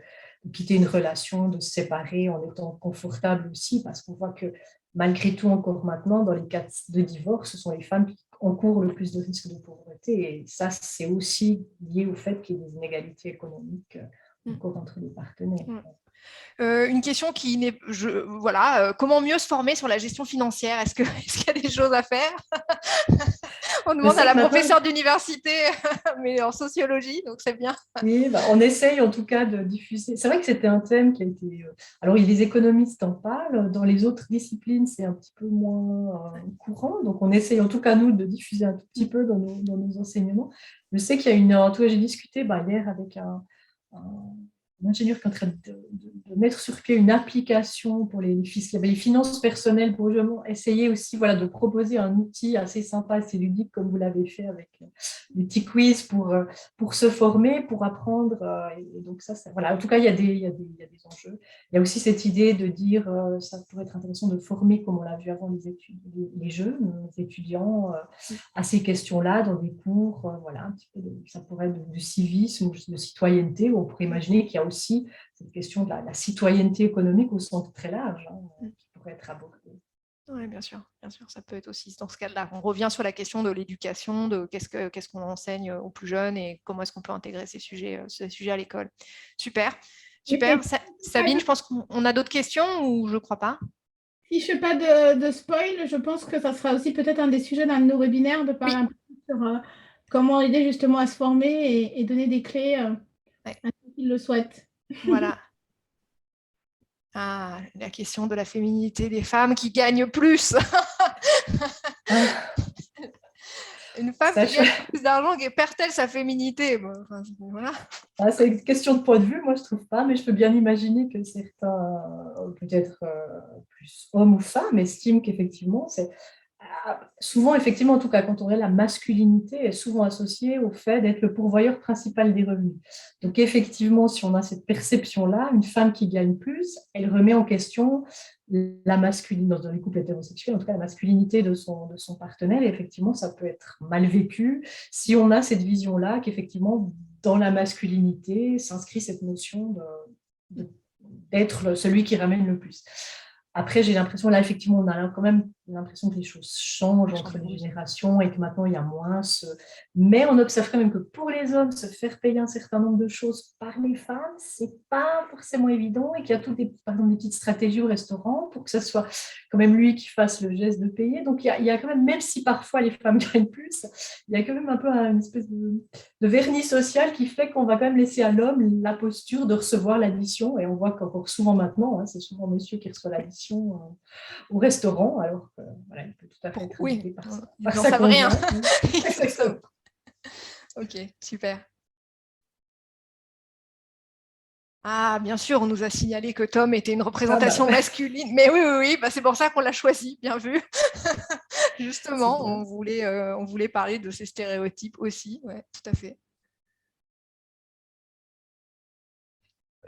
quitter une relation, de se séparer en étant confortable aussi, parce qu'on voit que malgré tout, encore maintenant, dans les cas de divorce, ce sont les femmes qui encourent le plus de risques de pauvreté. Et ça, c'est aussi lié au fait qu'il y ait des inégalités économiques encore entre les partenaires. Une question qui n'est... comment mieux se former sur la gestion financière ? Est-ce qu'il y a des choses à faire ? On demande à la professeure d'université, mais en sociologie, donc c'est bien. Oui, on essaye en tout cas de diffuser. C'est vrai que c'était un thème qui a été... Alors, les économistes en parlent. Dans les autres disciplines, c'est un petit peu moins courant. Donc, on essaye en tout cas, nous, de diffuser un tout petit peu dans nos enseignements. Je sais qu'il y a en tout cas, j'ai discuté hier avec un ingénieur qui est en train de mettre sur pied une application pour les finances personnelles, pour essayer aussi de proposer un outil assez sympa, assez ludique, comme vous l'avez fait avec des petits quiz pour se former, pour apprendre. Et donc ça, en tout cas, il y a des enjeux. Il y a aussi cette idée de dire, ça pourrait être intéressant de former, comme on l'a vu avant, les jeunes, les étudiants, à ces questions-là, dans des cours, un petit peu ça pourrait être de civisme ou de citoyenneté, où on pourrait imaginer qu'il y a aussi cette question de la citoyenneté économique au sens très large qui pourrait être abordée. Oui, bien sûr, ça peut être aussi dans ce cas-là. On revient sur la question de l'éducation, de qu'est-ce qu'on enseigne aux plus jeunes et comment est-ce qu'on peut intégrer ces sujets à l'école. Super. Sabine, je pense qu'on a d'autres questions ou je ne crois pas ? Si je ne fais pas de spoil, je pense que ça sera aussi peut-être un des sujets d'un de nos webinaires de parler un peu sur comment aider justement à se former et donner des clés à ceux qui le souhaitent. Voilà. Ah, la question de la féminité des femmes qui gagnent plus. Une femme qui gagne plus d'argent, perd-elle sa féminité ? Voilà. C'est une question de point de vue, moi je ne trouve pas, mais je peux bien imaginer que certains, peut-être plus hommes ou femmes, estiment qu'effectivement, c'est souvent, effectivement, en tout cas, quand on regarde la masculinité, est souvent associée au fait d'être le pourvoyeur principal des revenus. Donc, effectivement, si on a cette perception-là, une femme qui gagne plus, elle remet en question la masculinité, dans les couples hétérosexuels, en tout cas la masculinité de son partenaire, et effectivement, ça peut être mal vécu si on a cette vision-là, qu'effectivement, dans la masculinité s'inscrit cette notion d'être celui qui ramène le plus. Après, j'ai l'impression, là, effectivement, on a quand même l'impression que les choses changent entre les générations et que maintenant il y a moins Mais on observe quand même que pour les hommes, se faire payer un certain nombre de choses par les femmes, c'est pas forcément évident et qu'il y a par exemple, des petites stratégies au restaurant pour que ce soit quand même lui qui fasse le geste de payer. Donc il y a quand même, même si parfois les femmes gagnent plus, il y a quand même un peu une espèce de vernis social qui fait qu'on va quand même laisser à l'homme la posture de recevoir l'addition. Et on voit qu'encore souvent maintenant, c'est souvent monsieur qui reçoit l'addition au restaurant, alors que, voilà, il peut tout à fait être invité par ça. Ils n'en savent rien. Exactement. Ok, super. Ah, bien sûr, on nous a signalé que Tom était une représentation masculine. Mais oui, c'est pour ça qu'on l'a choisi, bien vu. Justement, on voulait parler de ces stéréotypes aussi. Ouais, tout à fait.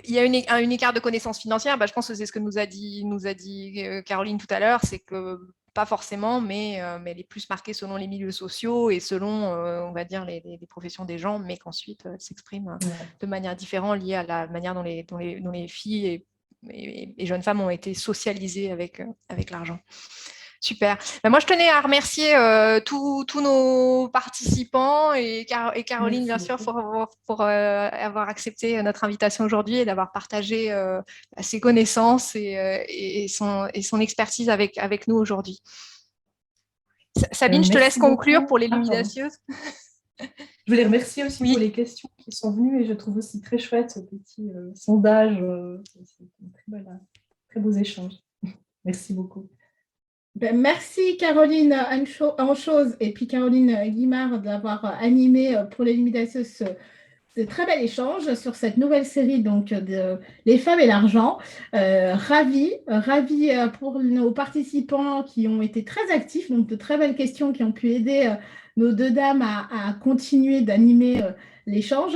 Il y a un écart de connaissances financières. Je pense que c'est ce que nous a dit Caroline tout à l'heure, c'est que pas forcément, mais elle est plus marquée selon les milieux sociaux et selon, on va dire, les professions des gens, mais qu'ensuite elle s'exprime de manière différente liée à la manière dont les filles et jeunes femmes ont été socialisées avec l'argent. Super. Moi, je tenais à remercier tous nos participants et Caroline, bien sûr, pour avoir accepté notre invitation aujourd'hui et d'avoir partagé ses connaissances et son expertise avec nous aujourd'hui. Sabine, je te laisse conclure pour les luminasieuses. Je voulais remercier aussi pour les questions qui sont venues et je trouve aussi très chouette ce petit sondage. C'est un très beaux échanges. Merci beaucoup. Merci Caroline Anchose et puis Caroline Guimard d'avoir animé pour les luminasieuses ce très bel échange sur cette nouvelle série donc de Les femmes et l'argent. Ravi pour nos participants qui ont été très actifs, donc de très belles questions qui ont pu aider nos deux dames à continuer d'animer l'échange.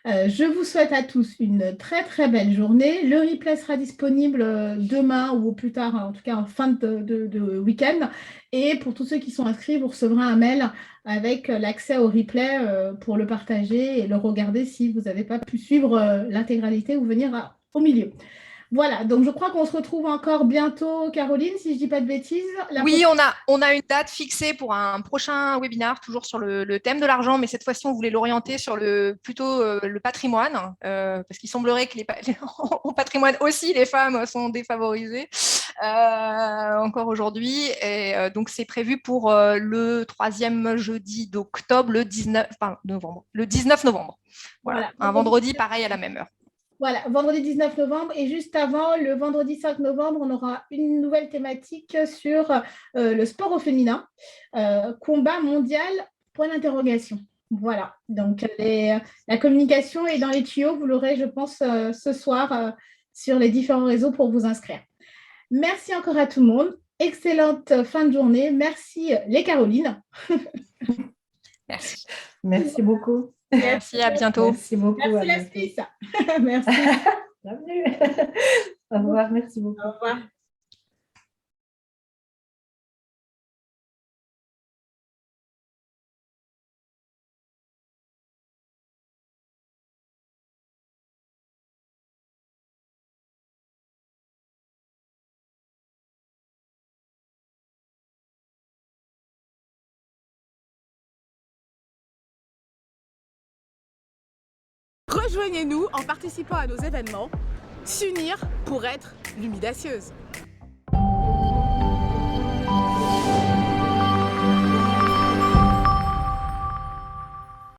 Je vous souhaite à tous une très très belle journée. Le replay sera disponible demain ou au plus tard, en tout cas en fin de week-end. Et pour tous ceux qui sont inscrits, vous recevrez un mail avec l'accès au replay pour le partager et le regarder si vous n'avez pas pu suivre l'intégralité ou venir au milieu. Voilà, donc je crois qu'on se retrouve encore bientôt, Caroline, si je ne dis pas de bêtises. Oui, on a une date fixée pour un prochain webinaire, toujours sur le thème de l'argent, mais cette fois-ci, on voulait l'orienter sur plutôt le patrimoine, parce qu'il semblerait que au patrimoine aussi, les femmes sont défavorisées encore aujourd'hui. Et donc, c'est prévu pour le 3e jeudi d'octobre, le 19 novembre. Voilà. Un vendredi, pareil, à la même heure. Voilà, vendredi 19 novembre. Et juste avant, le vendredi 5 novembre, on aura une nouvelle thématique sur le sport au féminin. Combat mondial, point d'interrogation. Voilà, donc la communication est dans les tuyaux. Vous l'aurez, je pense, ce soir sur les différents réseaux pour vous inscrire. Merci encore à tout le monde. Excellente fin de journée. Merci les Carolines. Merci. Merci beaucoup. Merci, à bientôt. Merci beaucoup. Merci la Suisse. Merci. Bienvenue. Au revoir, merci beaucoup. Au revoir. Rejoignez-nous en participant à nos événements. S'unir pour être lumidacieuse.